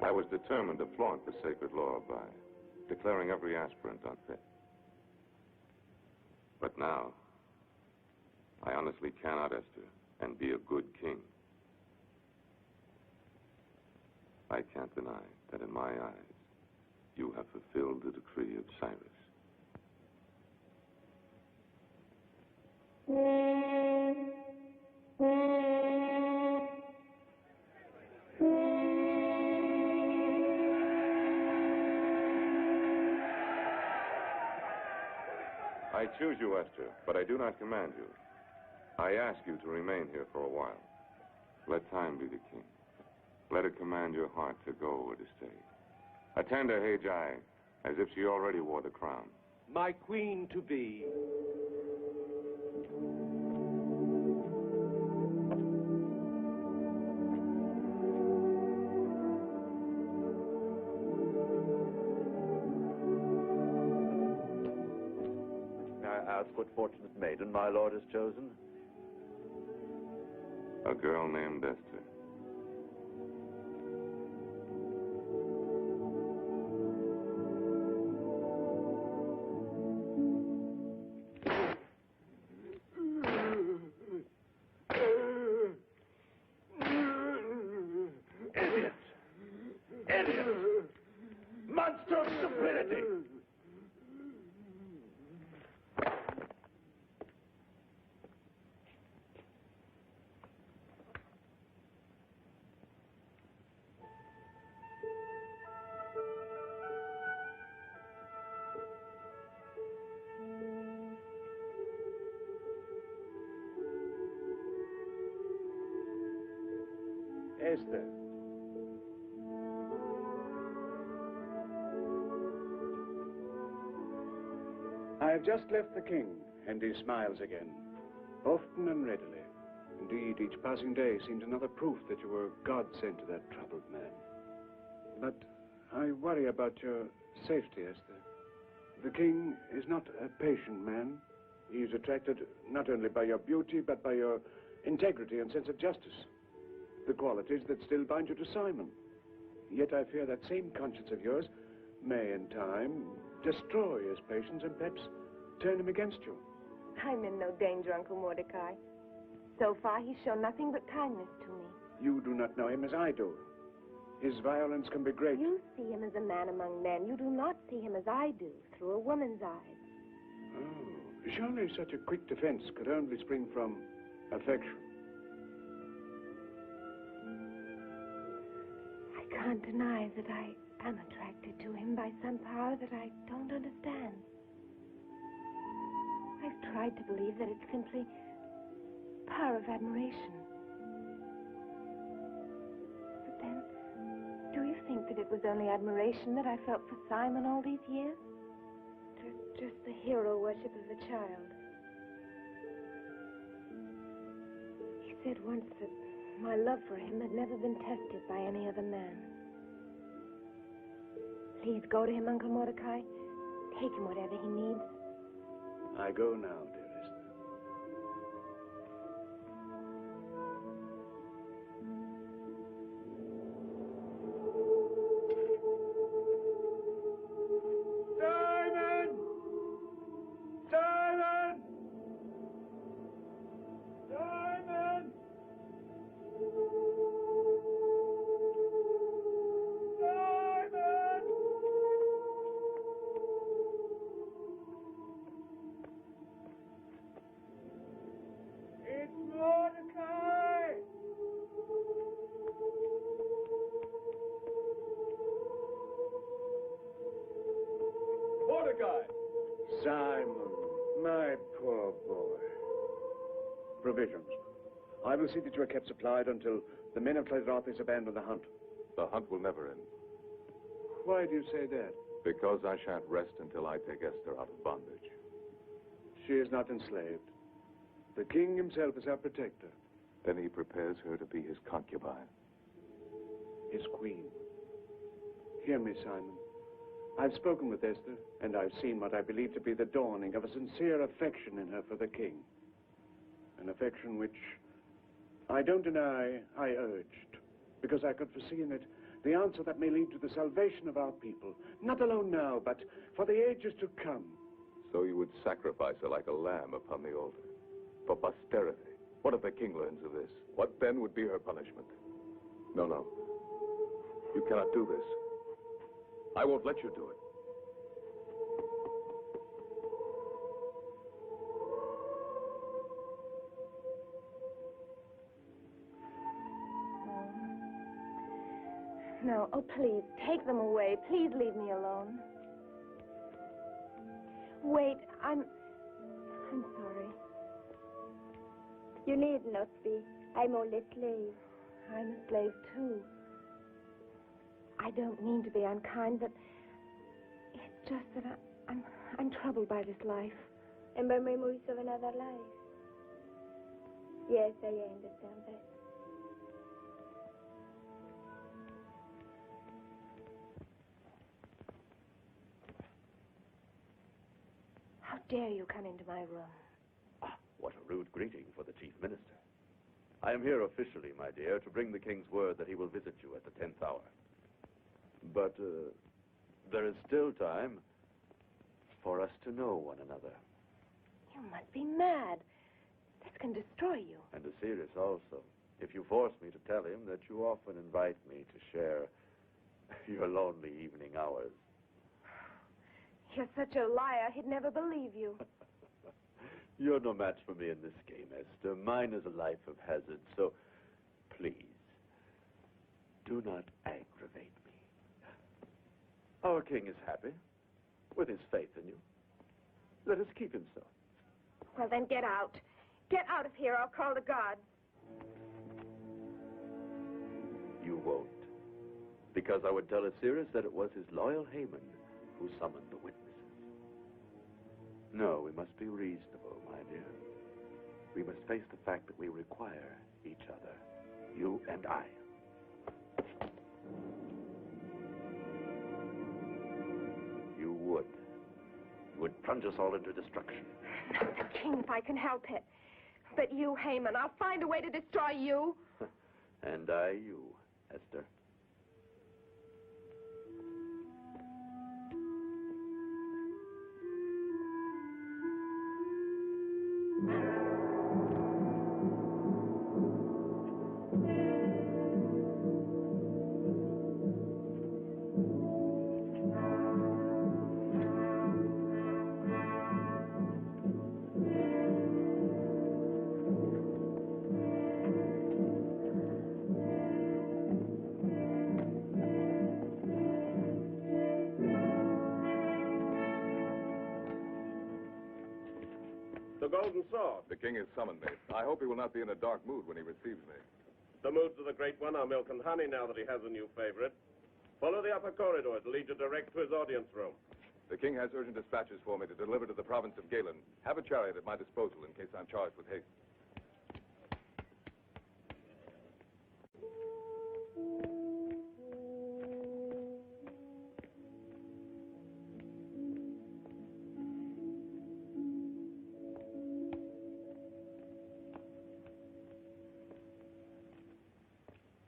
I was determined to flaunt the sacred law by declaring every aspirant unfit. But now, I honestly cannot, Esther, and be a good king. I can't deny that in my eyes, you have fulfilled the decree of Cyrus. I choose you, Esther, but I do not command you. I ask you to remain here for a while. Let time be the king. Let it command your heart to go or to stay. Attend to Haggai as if she already wore the crown.
My queen to be.
May I ask what fortunate maiden my lord has chosen?
A girl named Esther.
Monster of stupidity!
Esther. I have just left the king, and he smiles again, often and readily. Indeed, each passing day seems another proof that you were God sent to that troubled man. But I worry about your safety, Esther. The king is not a patient man. He is attracted not only by your beauty, but by your integrity and sense of justice. The qualities that still bind you to Simon. Yet I fear that same conscience of yours may, in time, destroy his patience and perhaps turn him against you.
I'm in no danger, Uncle Mordecai. So far, he's shown nothing but kindness to me.
You do not know him as I do. His violence can be great.
You see him as a man among men. You do not see him as I do, through a woman's eyes.
Oh, surely such a quick defense could only spring from affection.
I can't deny that I am attracted to him by some power that I don't understand. I've tried to believe that it's simply power of admiration. But then, that it was only admiration that I felt for Simon all these years?
Just the hero worship of a child.
He said once that my love for him had never been tested by any other man. Please go to him, Uncle Mordecai. Take him whatever he needs.
I go now, dearest.
Simon! Simon! Simon! Simon! It's Mordecai! Mordecai!
Simon, my poor boy. Provisions. I will see that you are kept supplied until the men of Klydrathes abandon the hunt.
The hunt will never end,
Why do you say that?
because I shan't rest until I take Esther out of bondage.
She is not enslaved. The king himself is our protector.
Then he prepares her to be his concubine.
His queen. Hear me, Simon. I've spoken with Esther, and I've seen what I believe to be the dawning of a sincere affection in her for the king. An affection which I don't deny I urged, because I could foresee in it the answer that may lead to the salvation of our people, not alone now, but for the ages to come.
So you would sacrifice her like a lamb upon the altar. For posterity. What if the king learns of this? What then would be her punishment? No, no. You cannot do this. I won't let you do it.
No, oh, please, take them away. Please leave me alone. Wait, I'm sorry.
You need not be. I'm only a slave.
I'm a slave, too. I don't mean to be unkind, but it's just that I'm troubled by this life.
And by memories of another life. Yes, I understand that.
How dare you come into my room?
Ah, what a rude greeting for the chief minister. I am here officially, my dear, to bring the king's word that he will visit you at the 10th hour. But there is still time for us to know one another.
You must be mad. This can destroy you.
And Ahasuerus also, if you force me to tell him that you often invite me to share your lonely evening hours.
You're such a liar, he'd never believe you.
You're no match for me in this game, Esther. Mine is a life of hazard, so please, do not aggravate me. Our king is happy with his faith in you. Let us keep him so.
Well, then get out. Get out of here. I'll call the guards.
You won't. Because I would tell Ahasuerus that it was his loyal Haman who summoned the witnesses. No, we must be reasonable, my dear. We must face the fact that we require each other, you and I. You would plunge us all into destruction.
Not the king if I can help it. But you, Haman, I'll find a way to destroy you.
And I you, Esther.
The golden sword.
The king has summoned me. I hope he will not be in a dark mood when he receives me.
The moods of the great one are milk and honey now that he has a new favorite. Follow the upper corridor. It'll lead you direct to his audience room.
The king has urgent dispatches for me to deliver to the province of Galen. Have a chariot at my disposal in case I'm charged with haste.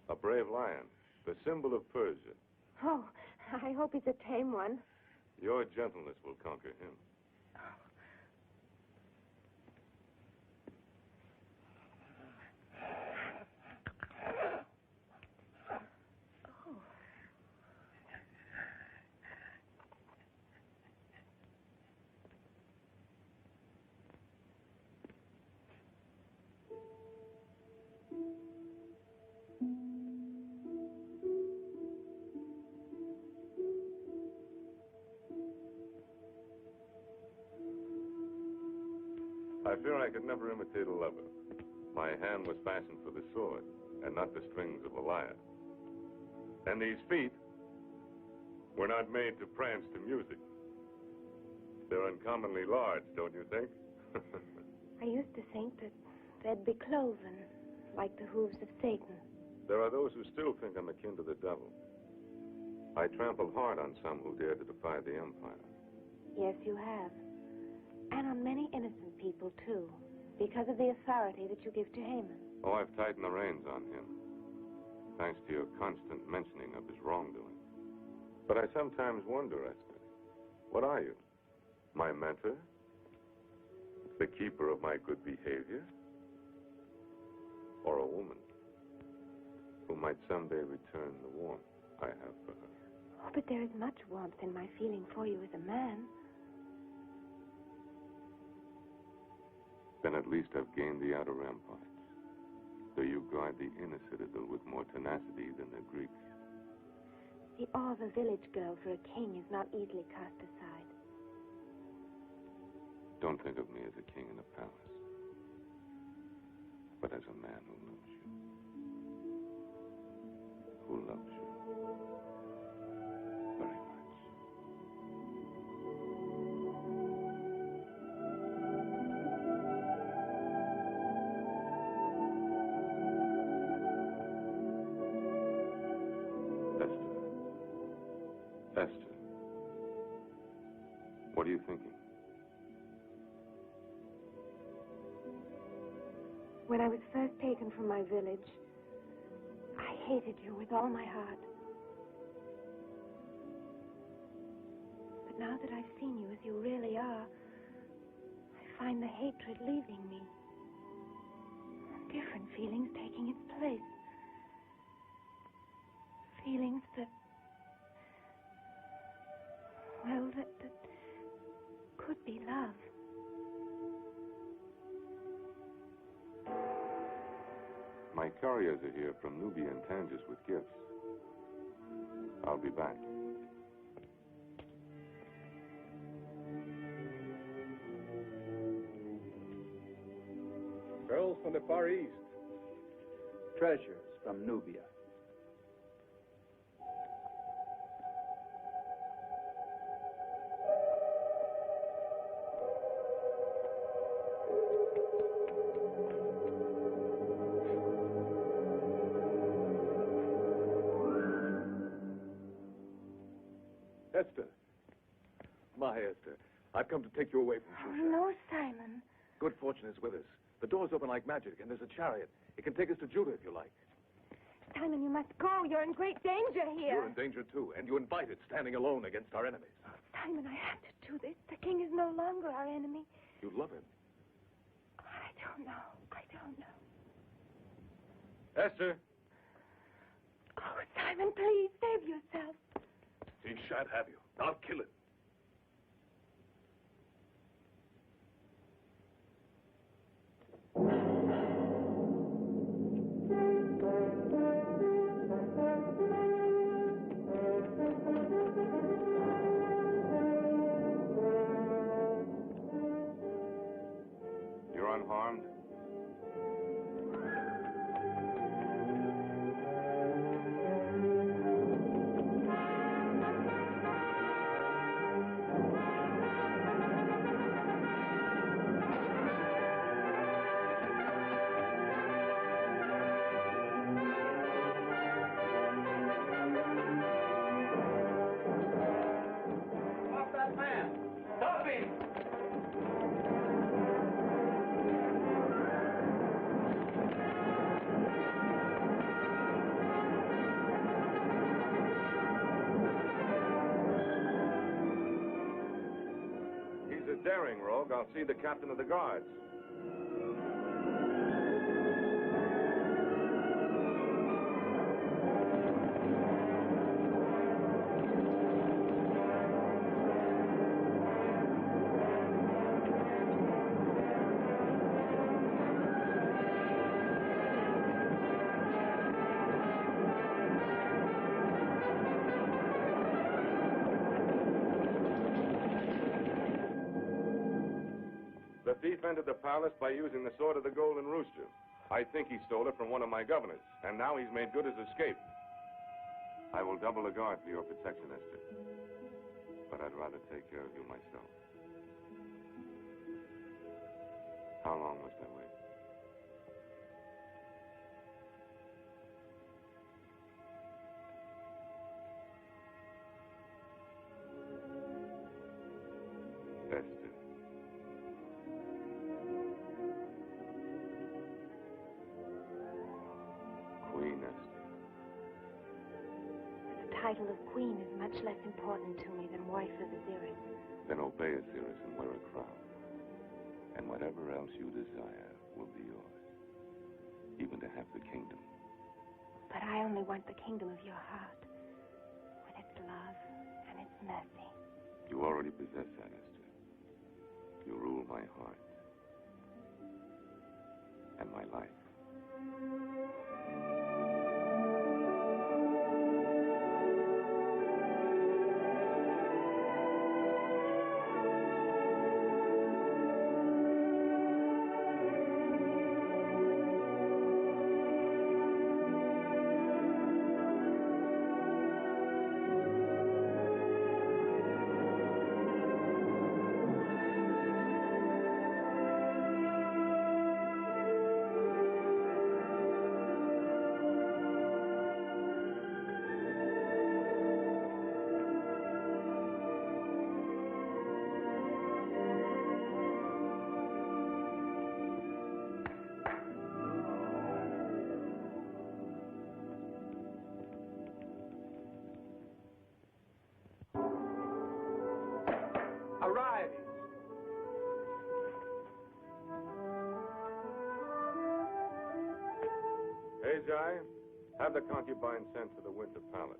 A brave lion, the symbol of Persia.
Oh, I hope he's a tame one.
Your gentleness will conquer him. I fear I could never imitate a lover. My hand was fashioned for the sword, and not the strings of a lyre. And these feet were not made to prance to music. They're uncommonly large, don't you think?
I used to think that they'd be cloven, like the hooves of Satan.
There are those who still think I'm akin to the devil. I trampled hard on some who dared to defy the empire.
Yes, you have. And on many innocent people, too, because of the authority that you give to Haman.
Oh, I've tightened the reins on him, thanks to your constant mentioning of his wrongdoing. But I sometimes wonder, Esther, what are you? My mentor? The keeper of my good behavior? Or a woman who might someday return the warmth I have for her?
Oh, but there is much warmth in my feeling for you as a man.
Then at least I've gained the outer ramparts, though you guard the inner citadel with more tenacity than the Greeks.
The awe of a village girl for a king is not easily cast aside.
Don't think of me as a king in a palace, but as a man who loves you. Who loves you very much. Esther, what are you thinking?
When I was first taken from my village, I hated you with all my heart. But now that I've seen you as you really are, I find the hatred leaving me. Different feelings taking its place. Feelings that, well, that could be love.
My couriers are here from Nubia and Tangiers with gifts. I'll be back.
Girls from the Far East. Treasures from Nubia.
Esther. My Esther, I've come to take you away from Shusha.
Oh, no, Simon.
Good fortune is with us. The doors open like magic, and there's a chariot. It can take us to Judah if you like.
Simon, you must go. You're in great danger here.
You're in danger, too, and you invited standing alone against our enemies.
Simon, I have to do this. The king is no longer our enemy.
You love him.
I don't know. I don't know.
Esther!
Oh, Simon, please, save yourself.
He shan't have you. I'll kill him.
You're unharmed? daring rogue, I'll see the captain of the guards. The thief entered the palace by using the sword of the Golden Rooster. I think he stole it from one of my governors, and now he's made good his escape. I will double the guard for your protection, Esther. But I'd rather take care of you myself. How long must I wait? Esther. Queen Esther.
The title of queen is much less important to me than wife of Ahasuerus.
Then obey Ahasuerus and wear a crown. And whatever else you desire will be yours. Even to have the kingdom.
But I only want the kingdom of your heart. With its love and its mercy.
You already possess that, Esther. You rule my heart. And my life.
Arise!
Haggai, have the concubine sent to the Winter Palace.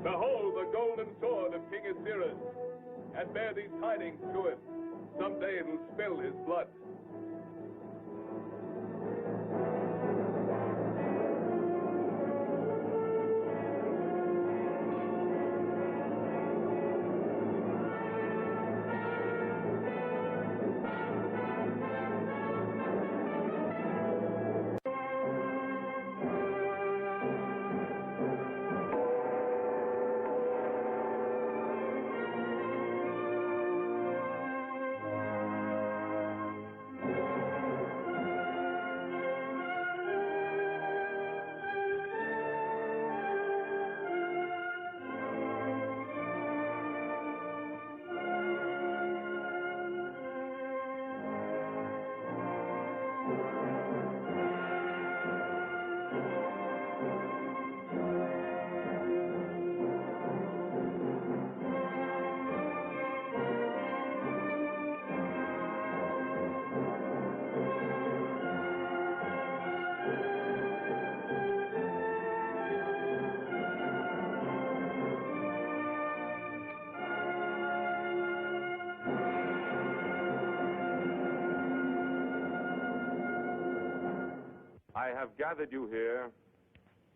Behold the golden sword of King Ahasuerus, and bear these tidings to him. Someday it will spill his blood.
have gathered you here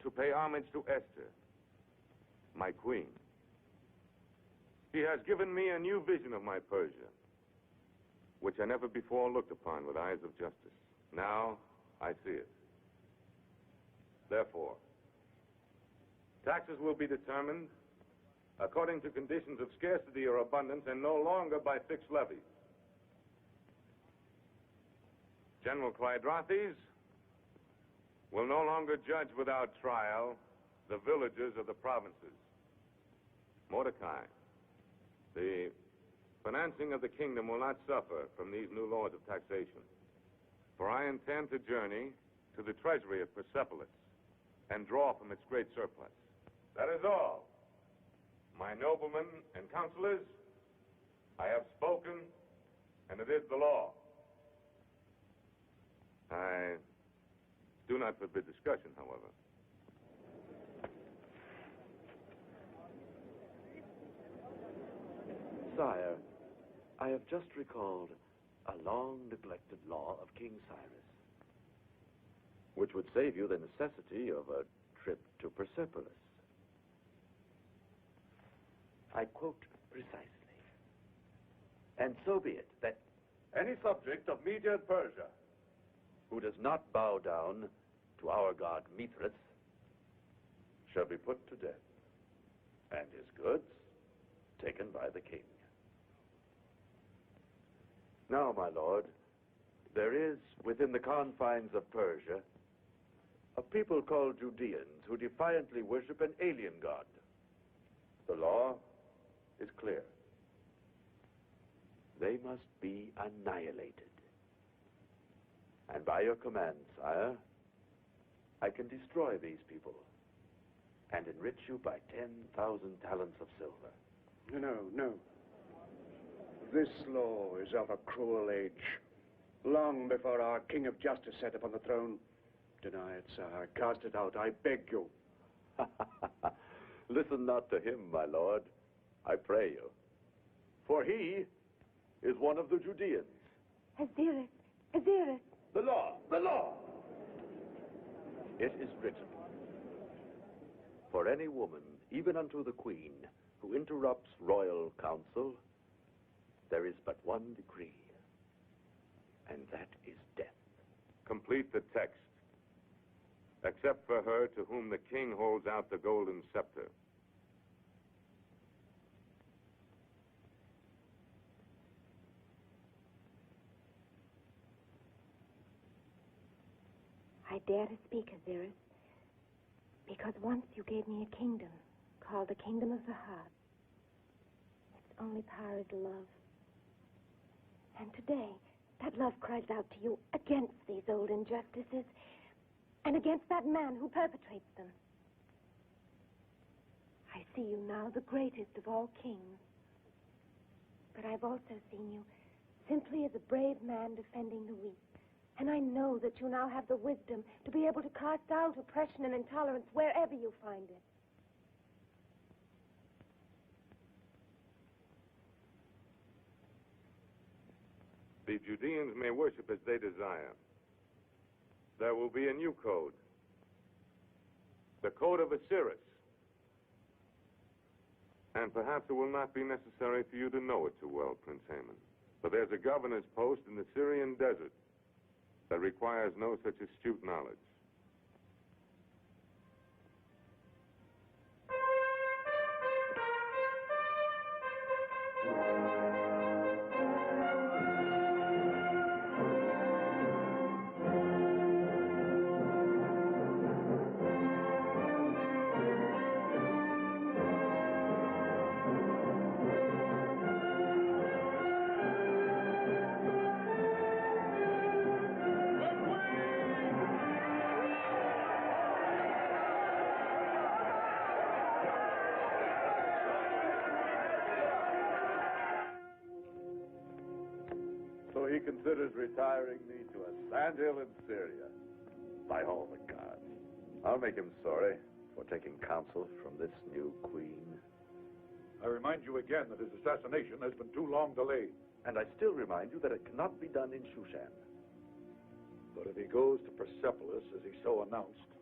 to pay homage to Esther, my queen. She has given me a new vision of my Persia, which I never before looked upon with eyes of justice. Now I see it. Therefore, taxes will be determined according to conditions of scarcity or abundance and no longer by fixed levies. General Klydrathes will no longer judge without trial the villages of the provinces. Mordecai, the financing of the kingdom will not suffer from these new laws of taxation, for I intend to journey to the treasury of Persepolis and draw from its great surplus. That is all. My noblemen and counselors, I have spoken, and it is the law. I do not forbid discussion, however.
Sire, I have just recalled a long-neglected law of King Cyrus, which would save you the necessity of a trip to Persepolis. I quote precisely. And so be it that
any subject of Media and Persia
who does not bow down to our god Mithras shall be put to death, and his goods taken by the king. Now, my lord, there is within the confines of Persia a people called Judeans who defiantly worship an alien god. The law is clear. They must be annihilated. And by your command, sire, I can destroy these people and enrich you by 10,000 talents of silver.
No, no. This law is of a cruel age. Long before our King of Justice sat upon the throne. Deny it, sire. Cast it out, I beg you.
Listen not to him, my lord, I pray you. For he is one of the Judeans.
Xerxes! Xerxes!
The law! The law! It is written, for any woman, even unto the queen, who interrupts royal counsel, there is but one decree, and that is death.
Complete the text, except for her to whom the king holds out the golden scepter.
I dare to speak, Xerxes, because once you gave me a kingdom called the kingdom of the heart. Its only power is love. And today, that love cries out to you against these old injustices and against that man who perpetrates them. I see you now, the greatest of all kings. But I've also seen you simply as a brave man defending the weak. And I know that you now have the wisdom to be able to cast out oppression and intolerance wherever you find it.
The Judeans may worship as they desire. There will be a new code. The code of Ahasuerus. And perhaps it will not be necessary for you to know it too well, Prince Haman. But there's a governor's post in the Syrian desert that requires no such astute knowledge.
He considers retiring me to a sandhill in Syria. By all the gods. I'll make him sorry for taking counsel from this new queen.
I remind you again that his assassination has been too long delayed.
And I still remind you that it cannot be done in Shushan.
But if he goes to Persepolis, as he so announced...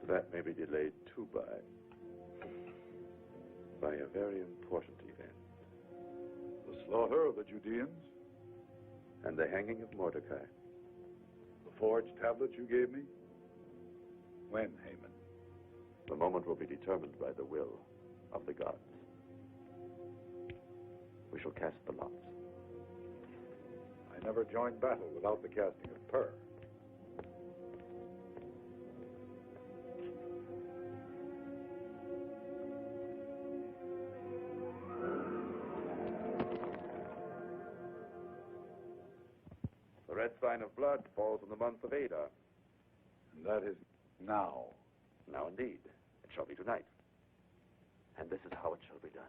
That may be delayed too by a very important event.
The slaughter of the Judeans?
And the hanging of Mordecai.
The forged tablets you gave me? When, Haman?
The moment will be determined by the will of the gods. We shall cast the lots.
I never joined battle without the casting of pur.
The red sign of blood falls in the month of Adar.
And that is now.
Now, indeed. It shall be tonight. And this is how it shall be done.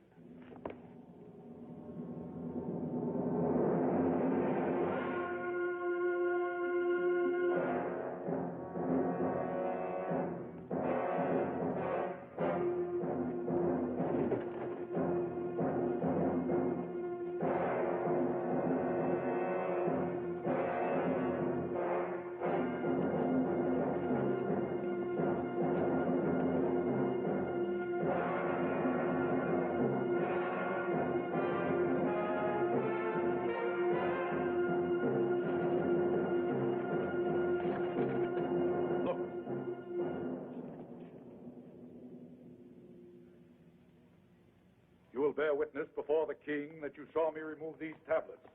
You will bear witness before the king that you saw me remove these tablets,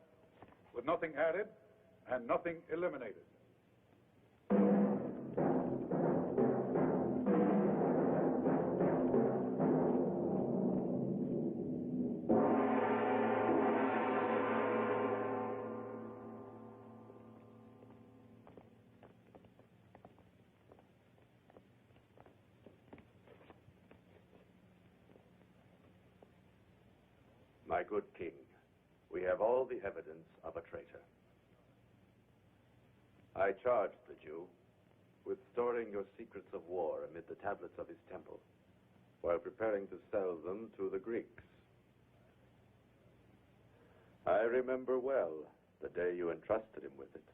with nothing added and nothing eliminated.
My good king, we have all the evidence of a traitor. I charged the Jew with storing your secrets of war amid the tablets of his temple, while preparing to sell them to the Greeks. I remember well the day you entrusted him with it.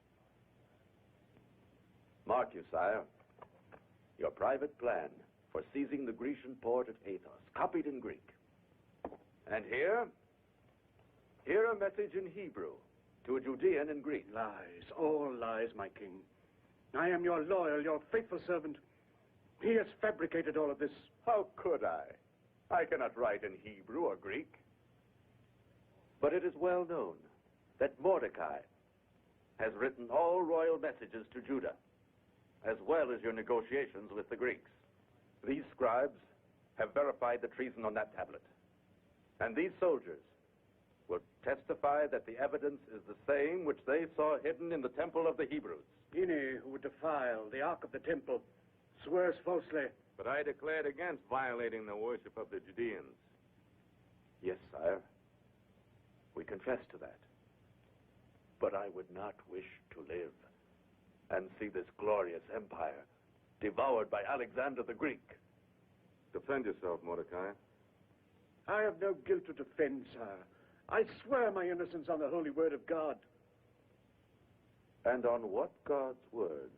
Mark you, sire, your private plan for seizing the Grecian port at Athos, copied in Greek. And here a message in Hebrew to a Judean in Greece.
Lies, all lies, my king. I am your loyal, your faithful servant. He has fabricated all of this.
How could I? I cannot write in Hebrew or Greek. But it is well known that Mordecai has written all royal messages to Judah, as well as your negotiations with the Greeks. These scribes have verified the treason on that tablet. And these soldiers will testify that the evidence is the same which they saw hidden in the temple of the Hebrews.
Any who would defile the Ark of the Temple swears falsely.
But I declared against violating the worship of the Judeans.
Yes, sire. We confess to that. But I would not wish to live and see this glorious empire devoured by Alexander the Greek.
Defend yourself, Mordecai.
I have no guilt to defend, sire. I swear my innocence on the holy word of God.
And on what God's word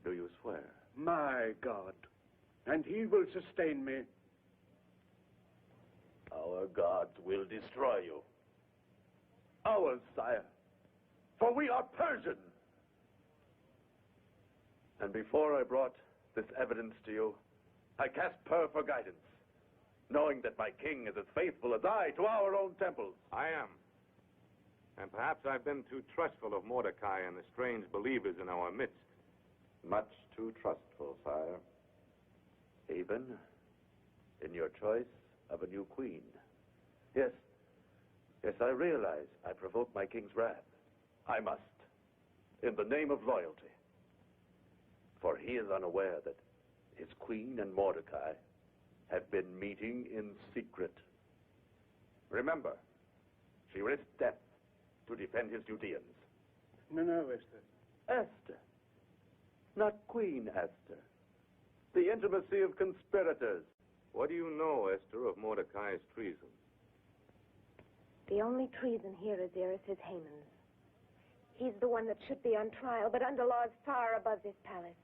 do you swear?
My God. And he will sustain me.
Our gods will destroy you. Ours, sire. For we are Persian. And before I brought this evidence to you, I cast pur for guidance, knowing that my king is as faithful as I to our own temples.
I am. And perhaps I've been too trustful of Mordecai and the strange believers in our midst.
Much too trustful, sire. Even in your choice of a new queen. Yes, I realize I provoked my king's wrath. I must, in the name of loyalty. For he is unaware that his queen and Mordecai have been meeting in secret. Remember, she risked death to defend his Judeans.
No, Esther.
Esther. Not Queen Esther. The intimacy of conspirators.
What do you know, Esther, of Mordecai's treason?
The only treason here, Xerxes, is Haman's. He's the one that should be on trial, but under laws far above this palace.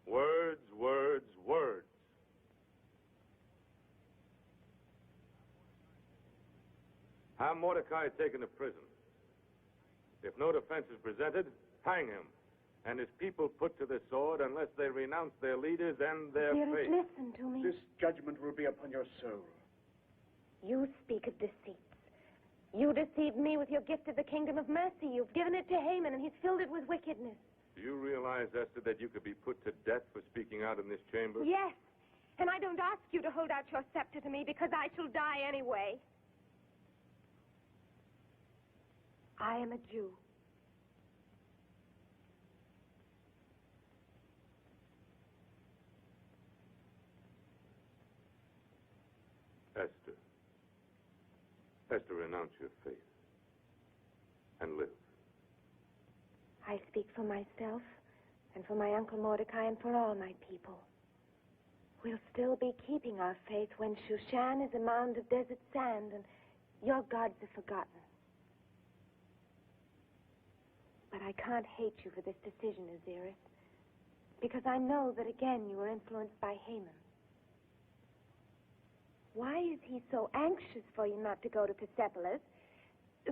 Words, words, words. Have Mordecai taken to prison. If no defense is presented, hang him. And his people put to the sword unless they renounce their leaders and their faith.
Listen to me.
This judgment will be upon your soul.
You speak of deceits. You deceived me with your gift of the kingdom of mercy. You've given it to Haman, and he's filled it with wickedness.
Do you realize, Esther, that you could be put to death for speaking out in this chamber?
Yes, and I don't ask you to hold out your scepter to me because I shall die anyway. I am a Jew.
Esther. Esther, renounce your faith and live.
I speak for myself and for my Uncle Mordecai and for all my people. We'll still be keeping our faith when Shushan is a mound of desert sand and your gods are forgotten. But I can't hate you for this decision, Xerxes, because I know that again you were influenced by Haman. Why is he so anxious for you not to go to Persepolis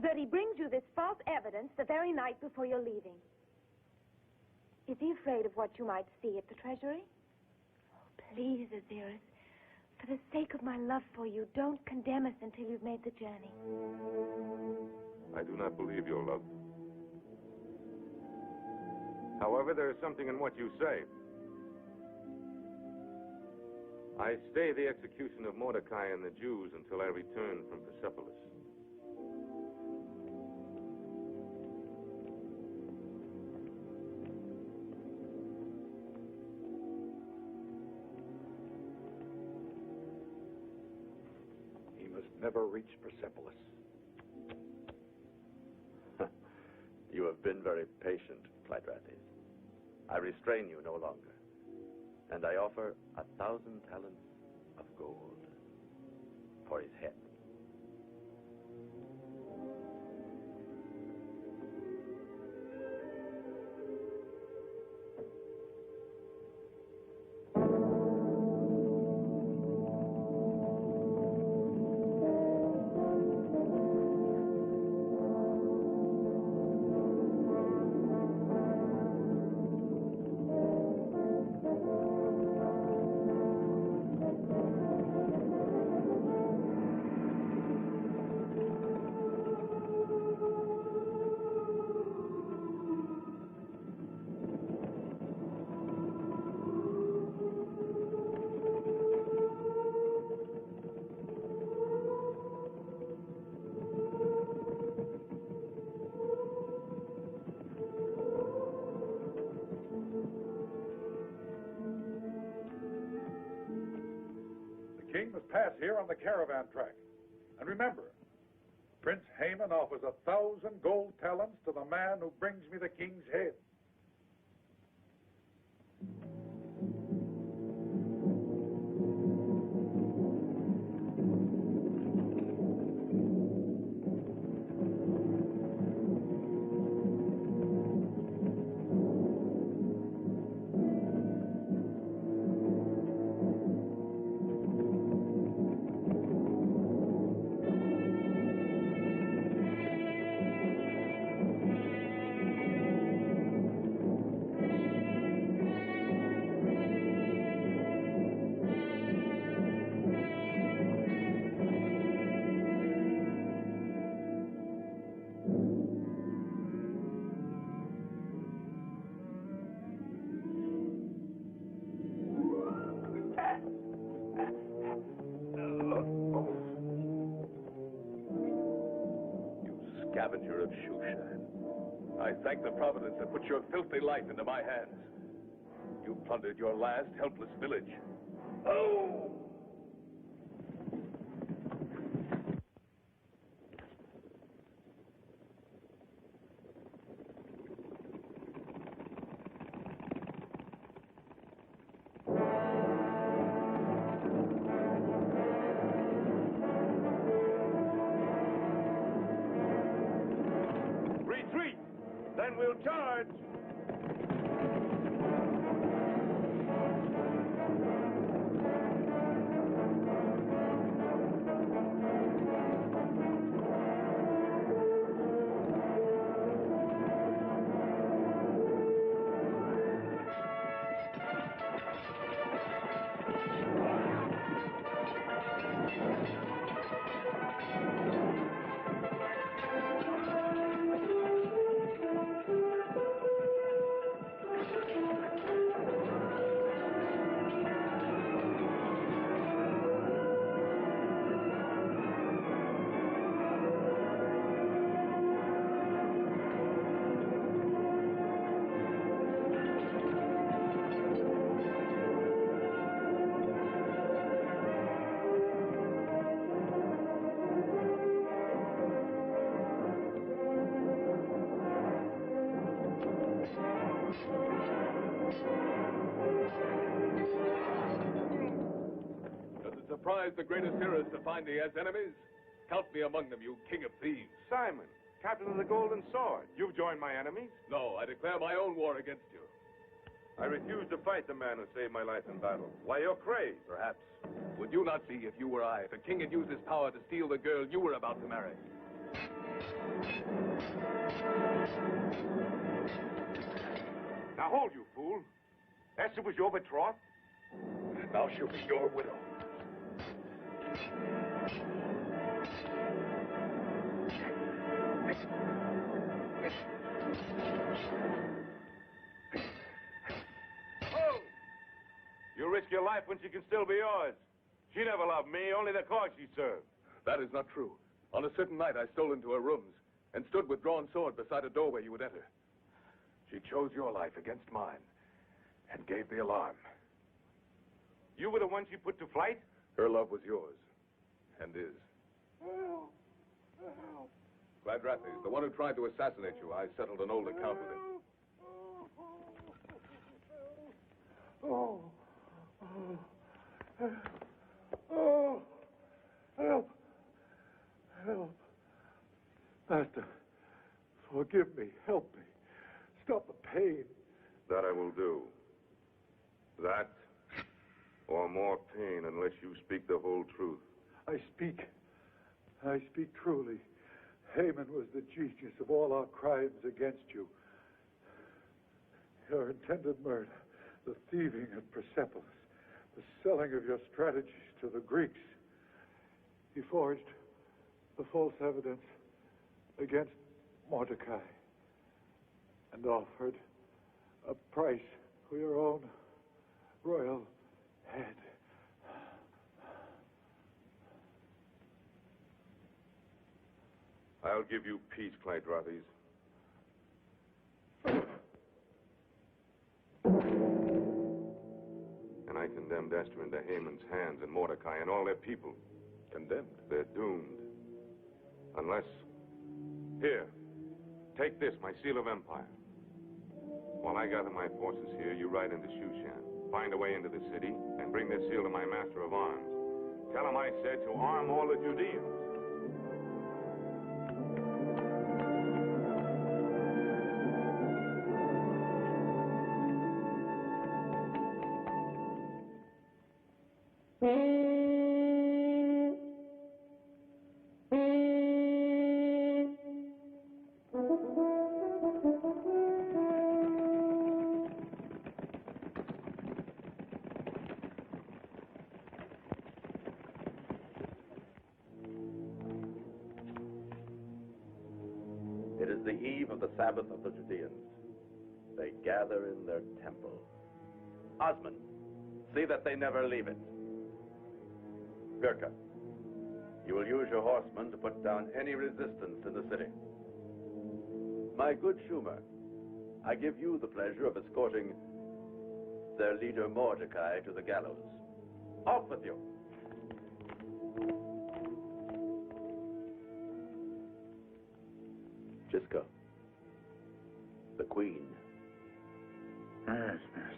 that he brings you this false evidence the very night before you're leaving? Is he afraid of what you might see at the treasury? Oh, please, Xerxes, for the sake of my love for you, don't condemn us until you've made the journey.
I do not believe your love. However, there is something in what you say. I stay the execution of Mordecai and the Jews until I return from Persepolis.
He must never reach Persepolis. You have been very patient, Klydrathes. I restrain you no longer. And I offer 1,000 talents of gold for his head.
King must pass here on the caravan track. And remember, Prince Haman offers 1,000 gold talents to the man who brings me the king's head.
Scavenger of Shushan, I thank the Providence that put your filthy life into my hands. You plundered your last helpless village. Oh!
and we'll charge.
Does it surprise the greatest heroes to find he has enemies? Count me among them, you king of thieves.
Simon, captain of the Golden Sword. You've joined my enemies?
No, I declare my own war against you.
I refuse to fight the man who saved my life in battle. Why, you're crazed.
Perhaps. Would you not see, if you were I, the king had used his power to steal the girl you were about to marry?
Now hold, you fool. Esther was your betrothed?
Now she'll be your widow.
Oh! You risk your life when she can still be yours. She never loved me, only the cause she served.
That is not true. On a certain night, I stole into her rooms and stood with drawn sword beside a doorway you would enter. She chose your life against mine and gave the alarm.
You were the one she put to flight?
Her love was yours, and is.
Help! Help!
Klydrathes, the one who tried to assassinate you, I settled an old account with him.
Oh! Oh! Help! Help! Master, forgive me. Help me. Stop the pain.
That I will do. That, or more pain, unless you speak the whole truth.
I speak truly. Haman was the genius of all our crimes against you. Your intended murder, the thieving of Persepolis, the selling of your strategies to the Greeks. He forged the false evidence against Mordecai and offered a price for your own royal head.
I'll give you peace, Klydrathes. And I condemned Esther into Haman's hands and Mordecai and all their people.
Condemned?
They're doomed. Unless... Here, take this, my seal of empire. While I gather my forces here, you ride into Shushan. Find a way into the city and bring this seal to my master of arms. Tell him I said to arm all the Judeans.
It is the eve of the Sabbath of the Judeans. They gather in their temple. Osman, see that they never leave it. Gurkha, you will use your horsemen to put down any resistance in the city. My good Schumer, I give you the pleasure of escorting their leader Mordecai to the gallows. Off with you. Gisco, the Queen.
Yes, Master.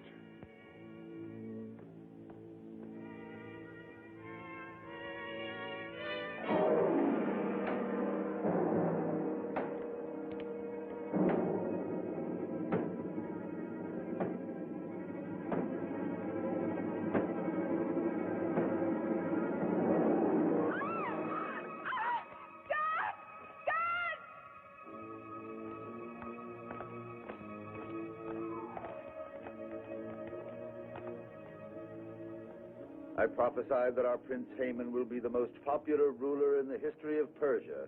I prophesy that our Prince Haman will be the most popular ruler in the history of Persia.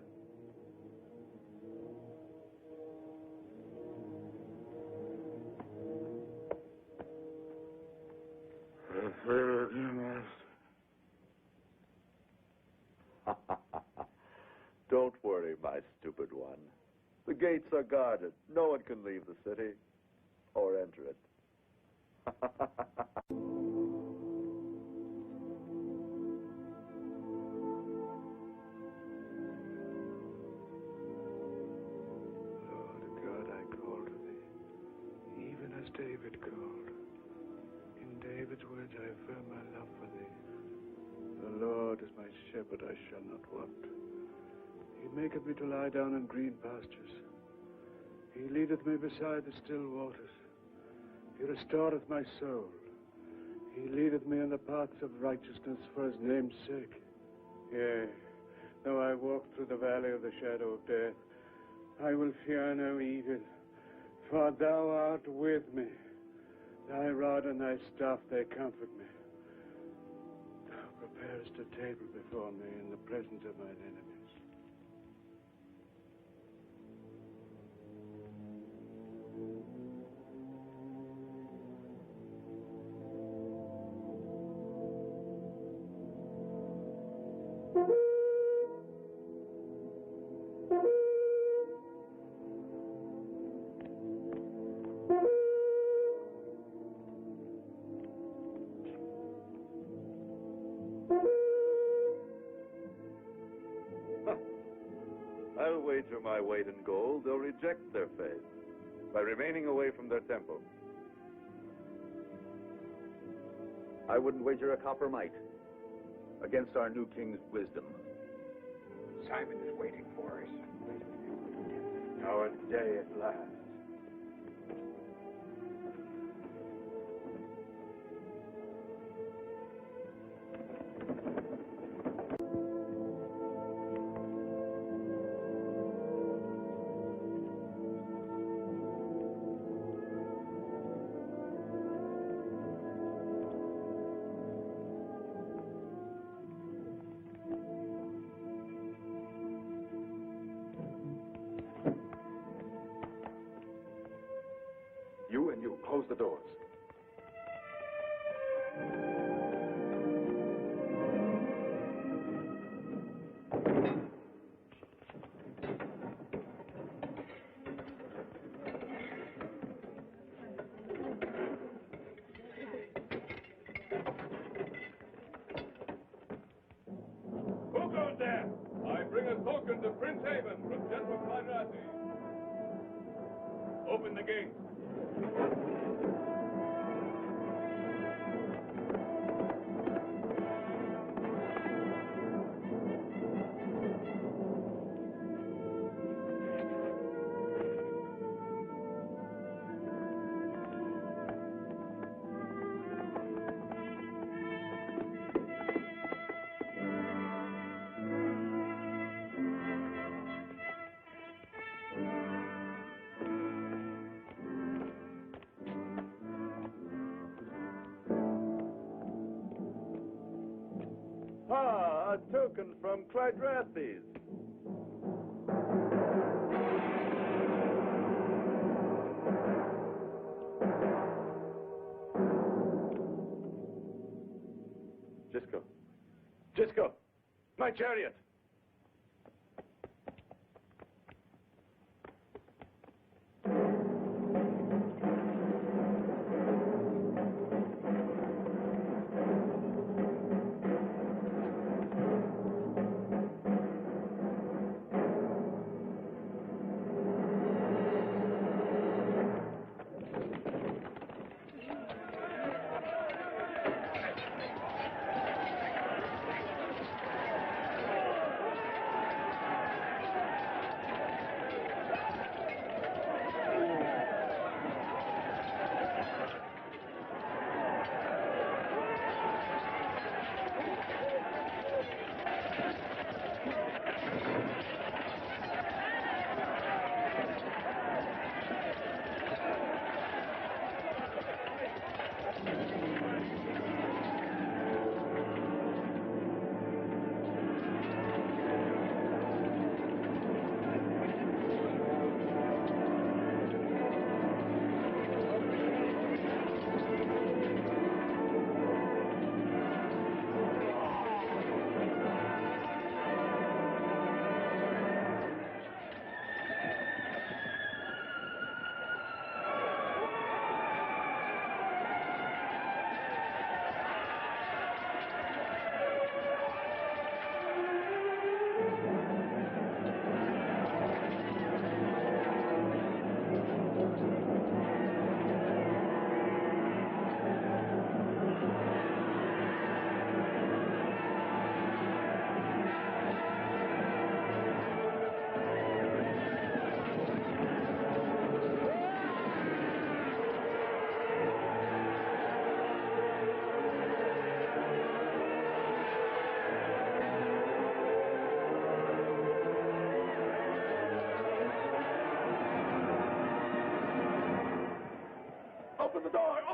Don't worry, my stupid one. The gates are guarded. No one can leave the city or enter it.
Lord God, I call to thee, even as David called. In David's words I affirm my love for thee. The Lord is my shepherd, I shall not want. He maketh me to lie down in green pastures. He leadeth me beside the still waters. He restoreth my soul. He leadeth me in the paths of righteousness for his name's sake. Yea, though I walk through the valley of the shadow of death, I will fear no evil, for thou art with me. Thy rod and thy staff, they comfort me. Thou preparest a table before me in the presence of mine enemies.
I'll wager my weight in gold they'll reject their faith by remaining away from their temple.
I wouldn't wager a copper mite against our new king's wisdom.
Simon is waiting for us. Our day at last.
You, close the doors.
Who goes there? I bring a token to Prince Haman from General Klydrathes. Open the gate.
Ah, a token from Klydrathes.
Gisco, my chariot.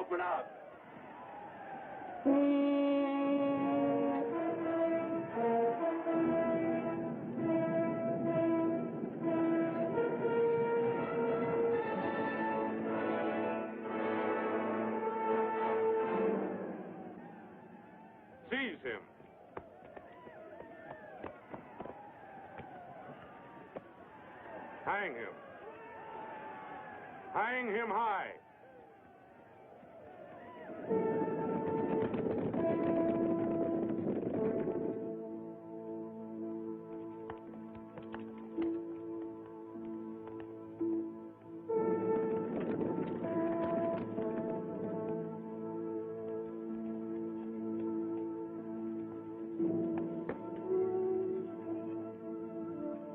boatman out.
Seize him. Hang him. Hang him high.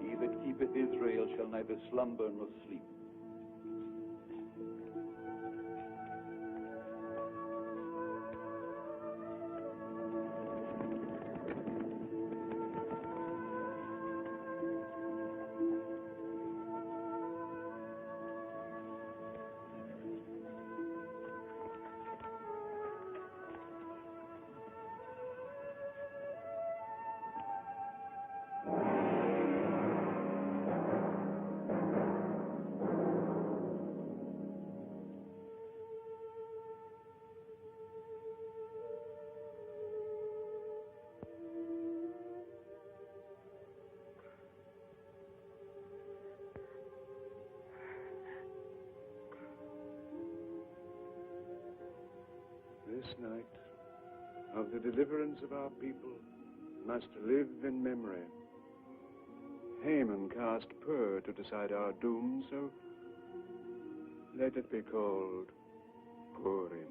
He that keepeth Israel shall neither slumber nor sleep.
This night of the deliverance of our people must live in memory. Haman cast pur to decide our doom, so let it be called Purim.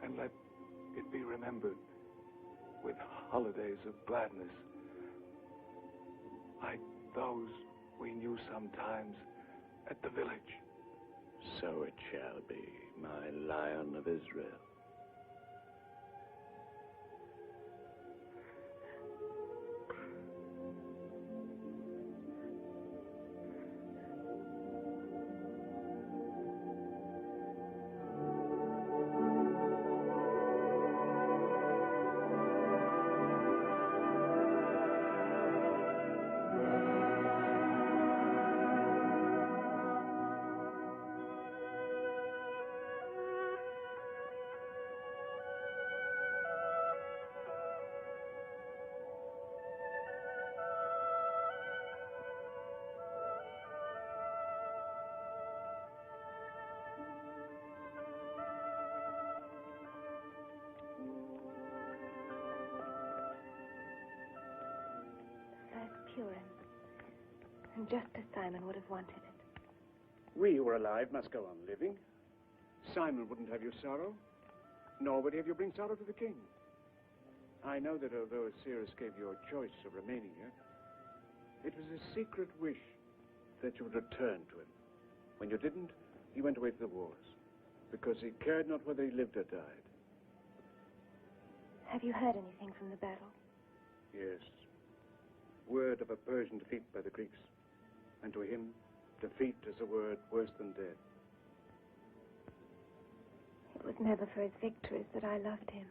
And let it be remembered with holidays of gladness, like those we knew sometimes at the village.
So it shall be, my Lion of Israel.
And just as Simon would have wanted it.
We who are alive must go on living. Simon wouldn't have your sorrow, nor would he have you bring sorrow to the king. I know that although Ahasuerus gave you a choice of remaining here, it was a secret wish that you would return to him. When you didn't, he went away to the wars, because he cared not whether he lived or died.
Have you heard anything from the battle?
Yes. Word of a Persian defeat by the Greeks. And to him, defeat is a word worse than death.
It was never for his victories that I loved him.